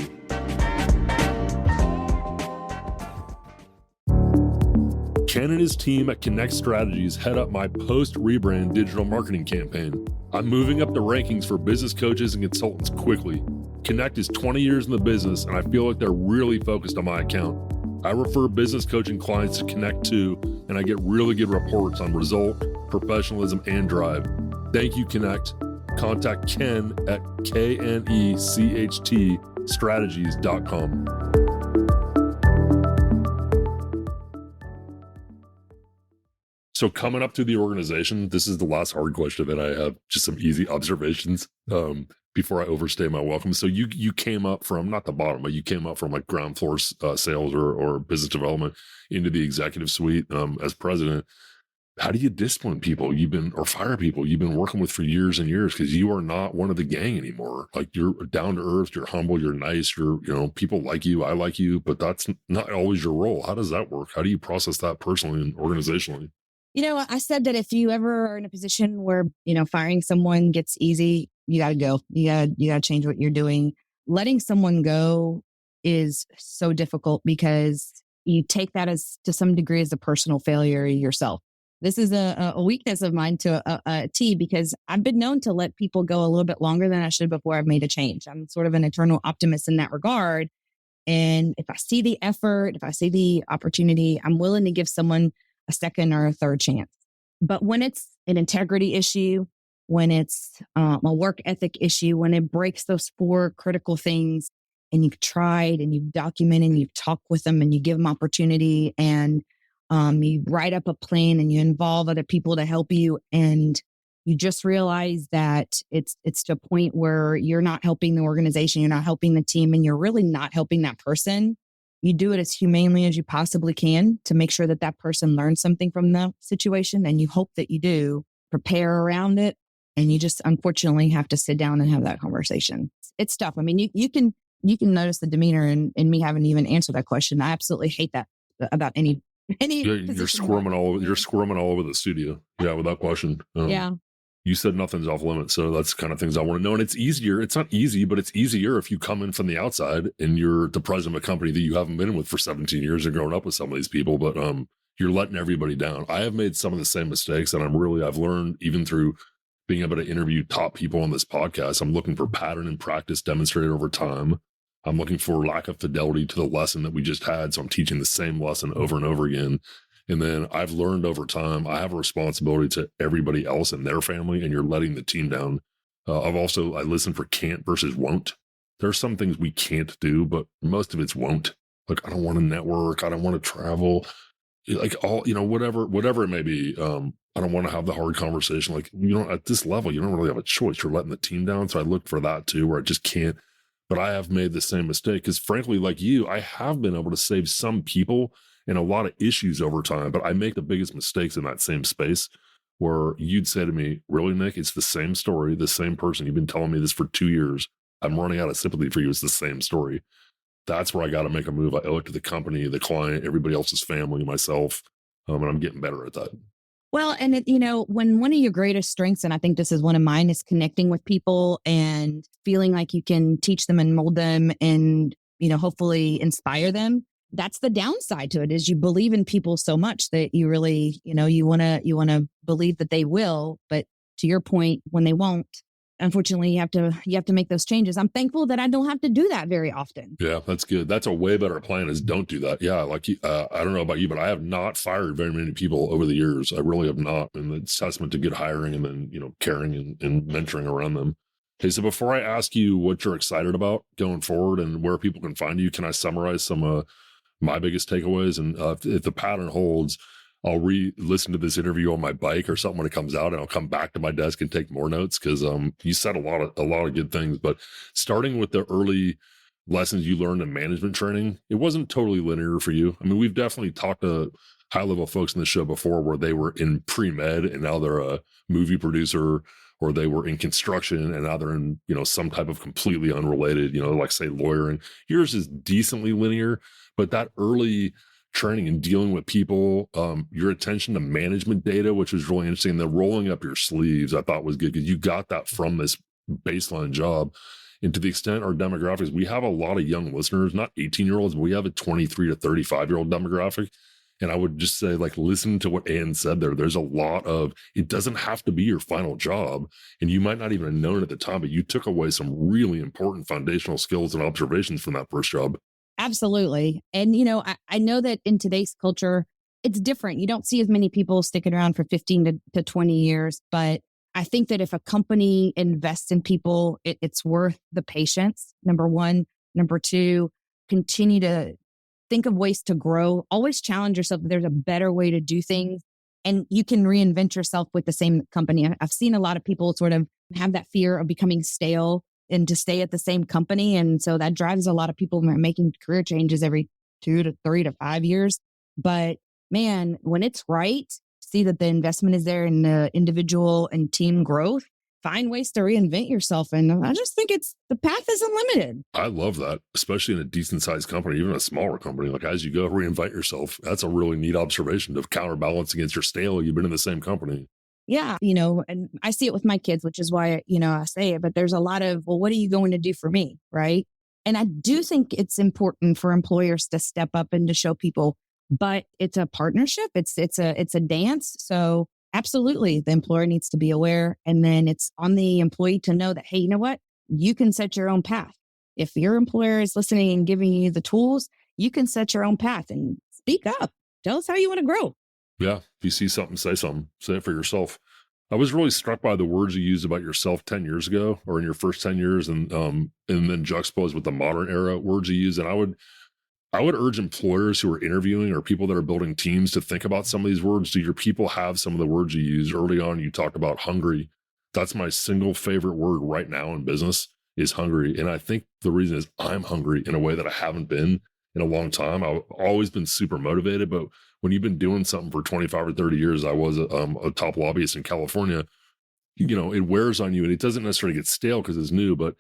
Ken and his team at Connect Strategies head up my post-rebrand digital marketing campaign. I'm moving up the rankings for business coaches and consultants quickly. Connect is 20 years in the business, and I feel like they're really focused on my account. I refer business coaching clients to Connect too, and I get really good reports on result, professionalism, and drive. Thank you, Connect. Contact Ken at KNECHT So coming up to the organization, this is the last hard question that I have, just some easy observations before I overstay my welcome. So you came up from, not the bottom, but you came up from like ground floor sales or business development into the executive suite as president. How do you discipline people or fire people you've been working with for years and years? Because you are not one of the gang anymore. Like, you're down to earth, you're humble, you're nice, people like you, I like you, but that's not always your role. How does that work? How do you process that personally and organizationally? I said that if you ever are in a position where, firing someone gets easy, you got to go. You got to change what you're doing. Letting someone go is so difficult because you take that as, to some degree, as a personal failure yourself. This is a weakness of mine to a T, because I've been known to let people go a little bit longer than I should before I've made a change. I'm sort of an eternal optimist in that regard. And if I see the effort, if I see the opportunity, I'm willing to give someone a second or a third chance. But when it's an integrity issue, when it's a work ethic issue, when it breaks those 4 critical things, and you've tried and you've documented and you've talked with them and you give them opportunity, and you write up a plan and you involve other people to help you, and you just realize that it's to a point where you're not helping the organization, you're not helping the team, and you're really not helping that person. You do it as humanely as you possibly can to make sure that that person learns something from the situation. And you hope that you do prepare around it. And you just unfortunately have to sit down and have that conversation. It's tough. I mean, you can notice the demeanor in me having to even answer that question. I absolutely hate that about any. You're squirming all over the studio. Yeah, without question. Yeah. You said nothing's off limits. So that's the kind of things I want to know. And it's easier. It's not easy, but it's easier if you come in from the outside and you're the president of a company that you haven't been with for 17 years and growing up with some of these people, but you're letting everybody down. I have made some of the same mistakes, and I've learned even through being able to interview top people on this podcast. I'm looking for pattern and practice demonstrated over time. I'm looking for lack of fidelity to the lesson that we just had. So I'm teaching the same lesson over and over again. And then I've learned over time, I have a responsibility to everybody else and their family, and you're letting the team down. I listen for can't versus won't. There are some things we can't do, but most of it's won't. Like, I don't want to network. I don't want to travel. Like all, whatever it may be. I don't want to have the hard conversation. Like, at this level, you don't really have a choice. You're letting the team down. So I look for that too, where I just can't. But I have made the same mistake because, frankly, like you, I have been able to save some people and a lot of issues over time. But I make the biggest mistakes in that same space where you'd say to me, really, Nick, it's the same story, the same person. You've been telling me this for 2 years. I'm running out of sympathy for you. It's the same story. That's where I got to make a move. I owe it to the company, the client, everybody else's family, myself, and I'm getting better at that. Well, and when one of your greatest strengths, and I think this is one of mine, is connecting with people and feeling like you can teach them and mold them and, hopefully inspire them. That's the downside to it, is you believe in people so much that you really, you want to believe that they will. But to your point, when they won't, unfortunately, you have to make those changes. I'm thankful that I don't have to do that very often. Yeah, that's good. That's a way better plan, is don't do that. Yeah. Like, I don't know about you, but I have not fired very many people over the years. I really have not. And it's testament to good hiring and then, caring and mentoring around them. Okay. So before I ask you what you're excited about going forward and where people can find you, can I summarize some, my biggest takeaways? And if the pattern holds, I'll re-listen to this interview on my bike or something when it comes out, and I'll come back to my desk and take more notes, because you said a lot of good things. But starting with the early lessons you learned in management training, it wasn't totally linear for you. I mean, we've definitely talked to high-level folks in the show before where they were in pre-med and now they're a movie producer, or they were in construction and now they're in, some type of completely unrelated, like say lawyering. Yours is decently linear, but that early training and dealing with people, your attention to management data, which was really interesting. The rolling up your sleeves, I thought was good, because you got that from this baseline job. And to the extent our demographics, we have a lot of young listeners, not 18-year-olds, but we have a 23 to 35-year-old demographic. And I would just say, like, listen to what Ann said there. There's a lot of, it doesn't have to be your final job. And you might not even have known it at the time, but you took away some really important foundational skills and observations from that first job. Absolutely. And, I know that in today's culture, it's different. You don't see as many people sticking around for 15 to 20 years. But I think that if a company invests in people, it's worth the patience, number one. Number two, continue to think of ways to grow. Always challenge yourself that there's a better way to do things. And you can reinvent yourself with the same company. I've seen a lot of people sort of have that fear of becoming stale and to stay at the same company. And so that drives a lot of people making career changes every 2 to 3 to 5 years. But man, when it's right, see that the investment is there in the individual and team growth, find ways to reinvent yourself. And I just think the path is unlimited. I love that, especially in a decent sized company, even a smaller company. Like, as you go, reinvent yourself. That's a really neat observation to counterbalance against your stale. You've been in the same company. Yeah. And I see it with my kids, which is why, I say it, but there's a lot of, well, what are you going to do for me? Right. And I do think it's important for employers to step up and to show people, but it's a partnership. It's a dance. So absolutely, the employer needs to be aware. And then it's on the employee to know that, hey, you know what? You can set your own path. If your employer is listening and giving you the tools, you can set your own path and speak up. Tell us how you want to grow. Yeah. If you see something, say something. Say it for yourself. I was really struck by the words you used about yourself 10 years ago, or in your first 10 years, and then juxtaposed with the modern era words you use. And I would urge employers who are interviewing or people that are building teams to think about some of these words. Do your people have some of the words you use early on? You talked about hungry. That's my single favorite word right now in business, is hungry. And I think the reason is I'm hungry in a way that I haven't been in a long time. I've always been super motivated, but when you've been doing something for 25 or 30 years, I was a top lobbyist in California, it wears on you, and it doesn't necessarily get stale because it's new. But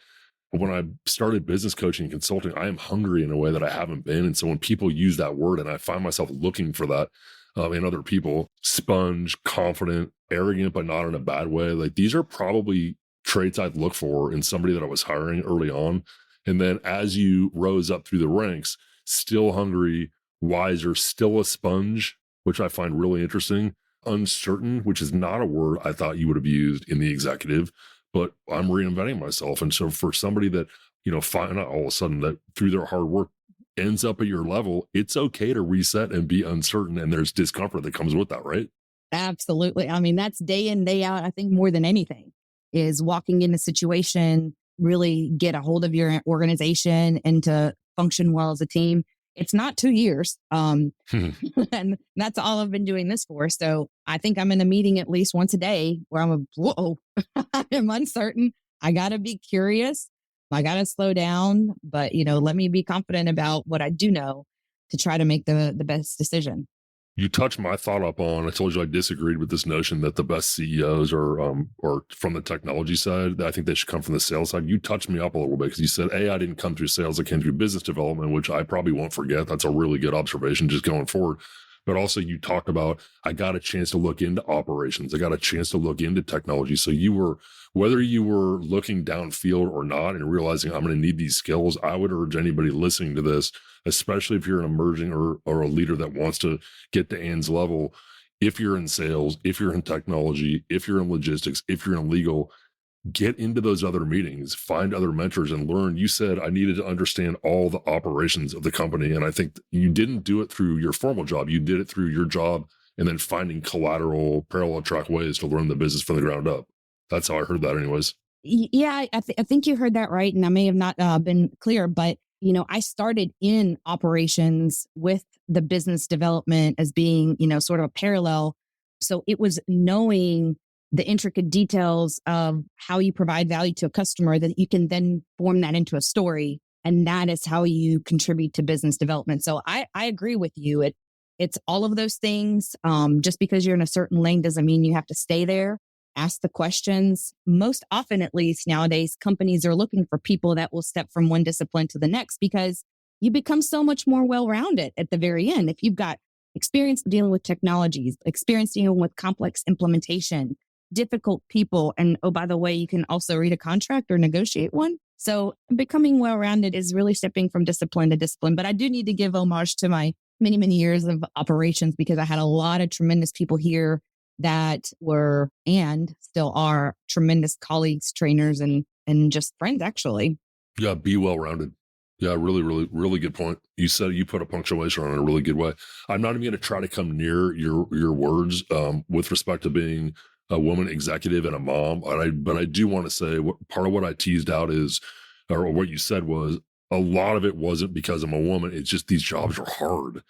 when I started business coaching and consulting, I am hungry in a way that I haven't been. And so when people use that word, and I find myself looking for that in other people, sponge, confident, arrogant, but not in a bad way. Like, these are probably traits I'd look for in somebody that I was hiring early on. And then as you rose up through the ranks, still hungry, wiser, still a sponge, which I find really interesting. Uncertain, which is not a word I thought you would have used in the executive, but I'm reinventing myself. And so for somebody that, find out all of a sudden that through their hard work ends up at your level, it's okay to reset and be uncertain. And there's discomfort that comes with that, right? Absolutely. I mean, that's day in, day out. I think more than anything is walking in a situation really get a hold of your organization and to function well as a team, it's not 2 years. And that's all I've been doing this for. So I think I'm in a meeting at least once a day where whoa, I'm uncertain. I got to be curious. I got to slow down, but let me be confident about what I do know to try to make the best decision. You touched my thought up on, I told you I disagreed with this notion that the best CEOs are from the technology side. I think they should come from the sales side. You touched me up a little bit because you said, I didn't come through sales. I came through business development, which I probably won't forget. That's a really good observation just going forward. But also you talked about, I got a chance to look into operations. I got a chance to look into technology. So whether you were looking downfield or not and realizing I'm going to need these skills, I would urge anybody listening to this, especially if you're an emerging or a leader that wants to get to Ann's level, if you're in sales, if you're in technology, if you're in logistics, if you're in legal, get into those other meetings, find other mentors and learn. You said I needed to understand all the operations of the company. And I think you didn't do it through your formal job. You did it through your job and then finding collateral parallel track ways to learn the business from the ground up. That's how I heard that anyways. Yeah, I think you heard that right. And I may have not been clear, but I started in operations with the business development as being, sort of a parallel. So it was knowing the intricate details of how you provide value to a customer that you can then form that into a story. And that is how you contribute to business development. So I agree with you. It's all of those things. Just because you're in a certain lane doesn't mean you have to stay there. Ask the questions. Most often, at least nowadays, companies are looking for people that will step from one discipline to the next because you become so much more well-rounded at the very end. If you've got experience dealing with technologies, experience dealing with complex implementation, difficult people, and oh, by the way, you can also read a contract or negotiate one. So becoming well-rounded is really stepping from discipline to discipline. But I do need to give homage to my many, many years of operations because I had a lot of tremendous people here that were and still are tremendous colleagues, trainers, and just friends, actually. Yeah, be well-rounded. Yeah, really, really, really good point. You said you put a punctuation on it in a really good way. I'm not even going to try to come near your words with respect to being a woman executive and a mom. But I do want to say part of what I teased out is, or what you said was, a lot of it wasn't because I'm a woman. It's just these jobs are hard.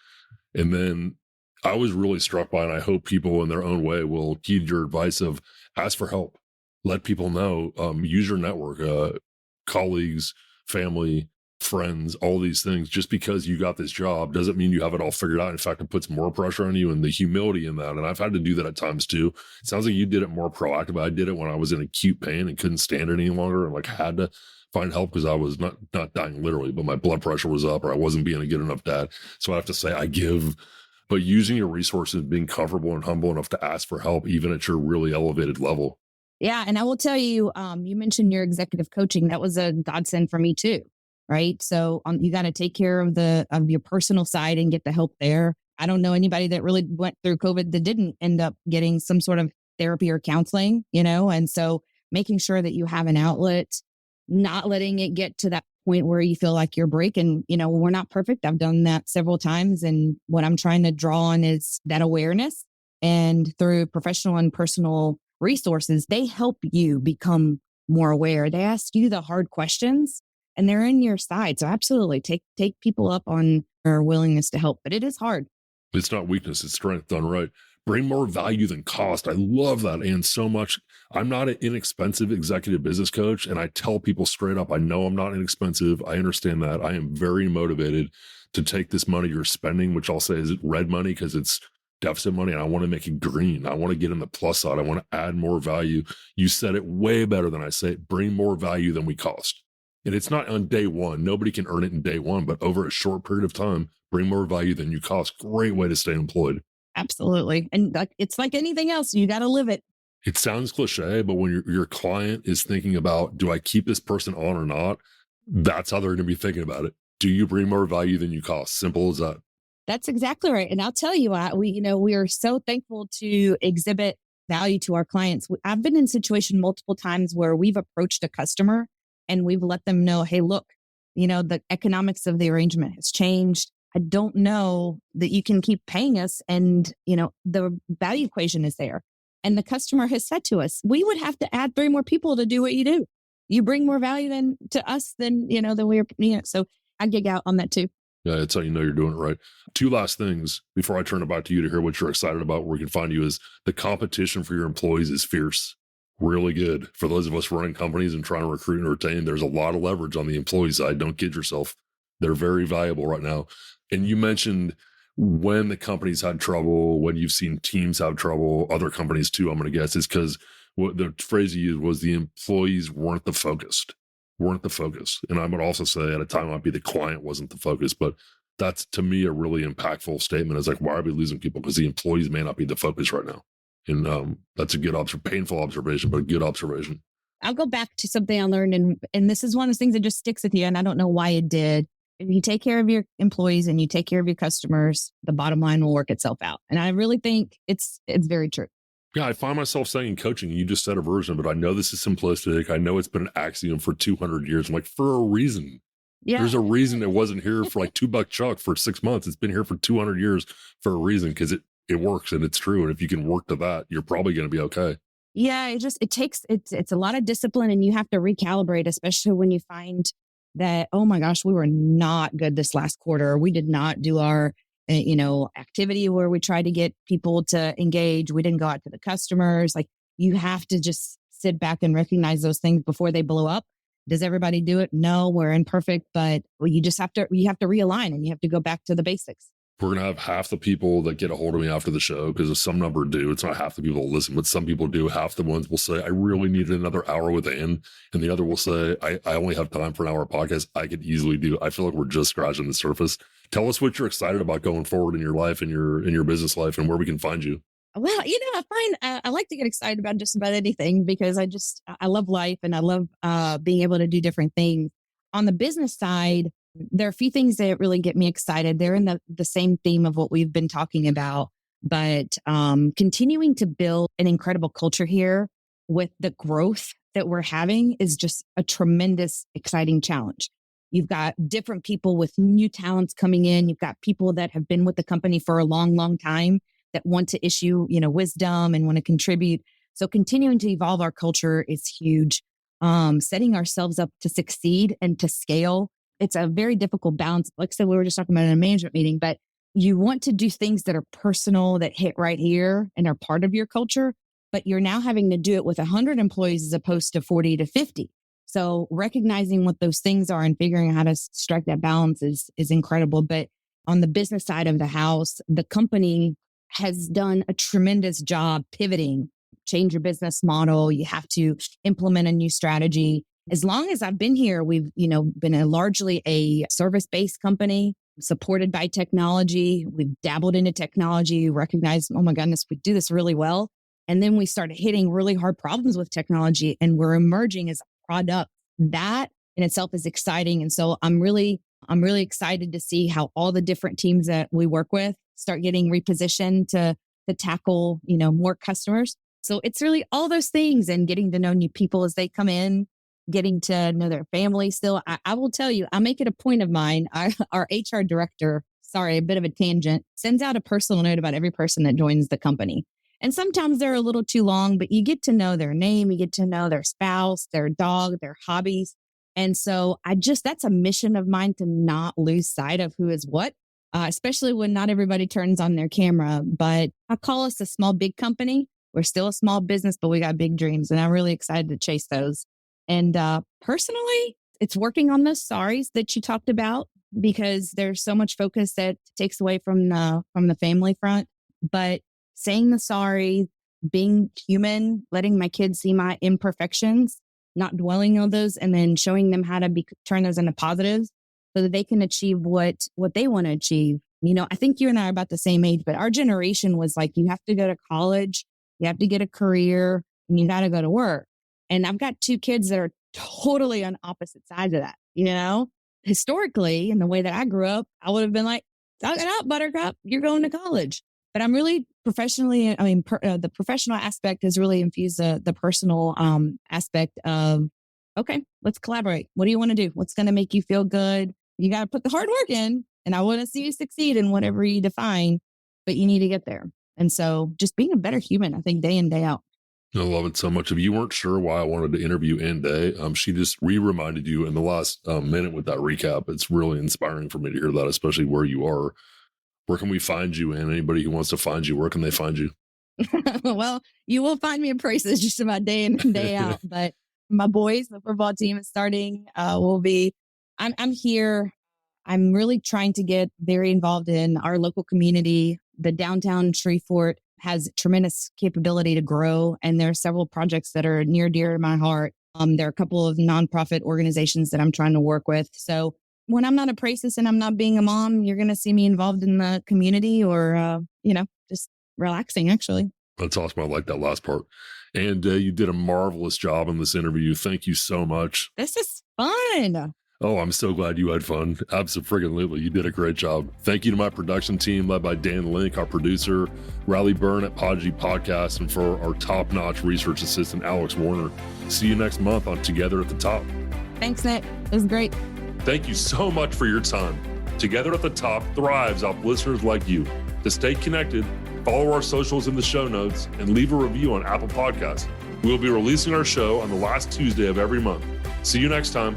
And then I was really struck by, and I hope people in their own way will heed your advice of ask for help, let people know, use your network, colleagues, family, friends, all these things. Just because you got this job doesn't mean you have it all figured out. In fact, it puts more pressure on you, and the humility in that. And I've had to do that at times too. It sounds like you did it more proactive. I did it when I was in acute pain and couldn't stand it any longer and had to find help because I was not dying literally, but my blood pressure was up or I wasn't being a good enough dad. So I have to say I give, but using your resources, being comfortable and humble enough to ask for help, even at your really elevated level. Yeah. And I will tell you, you mentioned your executive coaching. That was a godsend for me too. Right. So you got to take care of your personal side and get the help there. I don't know anybody that really went through COVID that didn't end up getting some sort of therapy or counseling, and so making sure that you have an outlet, not letting it get to that point where you feel like you're breaking. We're not perfect. I've done that several times. And what I'm trying to draw on is that awareness, and through professional and personal resources, they help you become more aware. They ask you the hard questions. And they're in your side. So absolutely take people up on their willingness to help. But it is hard. It's not weakness, it's strength done right. Bring more value than cost. I love that, and so much. I'm not an inexpensive executive business coach. And I tell people straight up, I know I'm not inexpensive. I understand that. I am very motivated to take this money you're spending, which I'll say is red money because it's deficit money, and I want to make it green. I want to get in the plus side. I want to add more value. You said it way better than I say it. Bring more value than we cost. And it's not on day one. Nobody can earn it in day one, but over a short period of time, bring more value than you cost. Great way to stay employed. Absolutely. And it's like anything else. You got to live it. It sounds cliche, but when your client is thinking about, do I keep this person on or not? That's how they're going to be thinking about it. Do you bring more value than you cost? Simple as that. That's exactly right. And I'll tell you, we are so thankful to exhibit value to our clients. I've been in situation multiple times where we've approached a customer and we've let them know, hey, look, the economics of the arrangement has changed. I don't know that you can keep paying us. And, the value equation is there. And the customer has said to us, we would have to add 3 more people to do what you do. you bring more value than to us than, than we're, so I gig out on that too. Yeah, that's how you know you're doing it right. Two last things before I turn it back to you to hear what you're excited about, where we can find you is the competition for your employees is fierce, really good. For those of us running companies and trying to recruit and retain, there's a lot of leverage on the employee side. Don't kid yourself. They're very valuable right now. And you mentioned when the companies had trouble, when you've seen teams have trouble, other companies too, I'm going to guess, is because what the phrase you used was the employees weren't the focus. And I would also say at a time might be the client wasn't the focus, but that's to me a really impactful statement. It's like, why are we losing people? Because the employees may not be the focus right now. And that's a good painful observation, but a good observation. I'll go back to something I learned. And this is one of those things that just sticks with you. And I don't know why it did. If you take care of your employees and you take care of your customers, the bottom line will work itself out. And I really think it's very true. Yeah, I find myself saying in coaching, you just said a version, but I know this is simplistic. I know it's been an axiom for 200 years. I'm like, for a reason. Yeah. There's a reason it wasn't here for like $2 chuck for 6 months. It's been here for 200 years for a reason, because it works and it's true. And if you can work to that, you're probably going to be okay. Yeah, it's a lot of discipline, and you have to recalibrate, especially when you find that, oh my gosh, we were not good this last quarter. We did not do our activity where we try to get people to engage. We didn't go out to the customers. Like, you have to just sit back and recognize those things before they blow up. Does everybody do it? No, we're imperfect, but you have to realign, and you have to go back to the basics. We're going to have half the people that get a hold of me after the show, because if some number do, it's not half the people that listen, but some people do. Half the ones will say, I really need another hour with Ann. And the other will say, I only have time for an hour podcast. I could easily do. I feel like we're just scratching the surface. Tell us what you're excited about going forward in your life and in your business life, and where we can find you. Well, I find I like to get excited about just about anything, because I love life, and I love being able to do different things. On the business side, there are a few things that really get me excited. They're in the same theme of what we've been talking about, but continuing to build an incredible culture here with the growth that we're having is just a tremendous, exciting challenge. You've got different people with new talents coming in. You've got people that have been with the company for a long, long time that want to issue, wisdom and want to contribute. So continuing to evolve our culture is huge. Setting ourselves up to succeed and to scale. It's a very difficult balance. Like I said, we were just talking about in a management meeting, but you want to do things that are personal, that hit right here and are part of your culture, but you're now having to do it with 100 employees as opposed to 40 to 50. So recognizing what those things are and figuring out how to strike that balance is incredible. But on the business side of the house, the company has done a tremendous job pivoting, change your business model. You have to implement a new strategy. As long as I've been here, we've, been largely a service-based company supported by technology. We've dabbled into technology, recognized, oh my goodness, we do this really well. And then we started hitting really hard problems with technology, and we're emerging as a product. That in itself is exciting. And so I'm really excited to see how all the different teams that we work with start getting repositioned to tackle, more customers. So it's really all those things, and getting to know new people as they come in, getting to know their family still. I will tell you, I make it a point of mine. Our HR director, sorry, a bit of a tangent, sends out a personal note about every person that joins the company. And sometimes they're a little too long, but you get to know their name, you get to know their spouse, their dog, their hobbies. And so that's a mission of mine, to not lose sight of who is what, especially when not everybody turns on their camera. But I call us a small, big company. We're still a small business, but we got big dreams, and I'm really excited to chase those. And personally, it's working on those sorries that you talked about, because there's so much focus that takes away from the family front. But saying the sorry, being human, letting my kids see my imperfections, not dwelling on those, and then showing them how to turn those into positives so that they can achieve what they want to achieve. I think you and I are about the same age, but our generation was like, you have to go to college, you have to get a career, and you got to go to work. And I've got two kids that are totally on opposite sides of that. Historically, in the way that I grew up, I would have been like, "Talk it out, Buttercup, you're going to college." But I'm really professionally, the professional aspect has really infused the personal aspect of, okay, let's collaborate. What do you want to do? What's going to make you feel good? You got to put the hard work in, and I want to see you succeed in whatever you define, but you need to get there. And so just being a better human, I think, day in, day out. I love it so much. If you weren't sure why I wanted to interview Ann Day, she just reminded you in the last minute with that recap. It's really inspiring for me to hear that, especially where you are. Where can we find you, Ann? Anybody who wants to find you, where can they find you? Well, you will find me in Praeses just about day in and day out. But my boys, the football team is starting. I'm here. I'm really trying to get very involved in our local community. The downtown Shreveport has tremendous capability to grow, and there are several projects that are near dear to my heart. There are a couple of nonprofit organizations that I'm trying to work with. So when I'm not at Praeses and I'm not being a mom, you're going to see me involved in the community or, just relaxing, actually. That's awesome. I like that last part. And you did a marvelous job in this interview. Thank you so much. This is fun. Oh, I'm so glad you had fun. Absolutely. You did a great job. Thank you to my production team led by Dan Link, our producer, Riley Byrne at Podgy Podcast, and for our top-notch research assistant, Alex Warner. See you next month on Together at the Top. Thanks, Nick. It was great. Thank you so much for your time. Together at the Top thrives off listeners like you. To stay connected, follow our socials in the show notes and leave a review on Apple Podcasts. We will be releasing our show on the last Tuesday of every month. See you next time.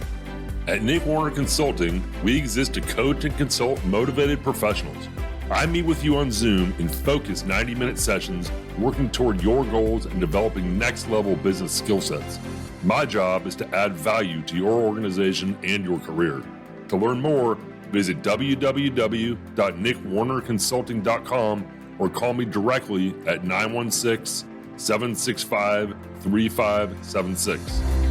At Nick Warner Consulting, we exist to coach and consult motivated professionals. I meet with you on Zoom in focused 90-minute sessions, working toward your goals and developing next-level business skill sets. My job is to add value to your organization and your career. To learn more, visit www.nickwarnerconsulting.com or call me directly at 916-765-3576.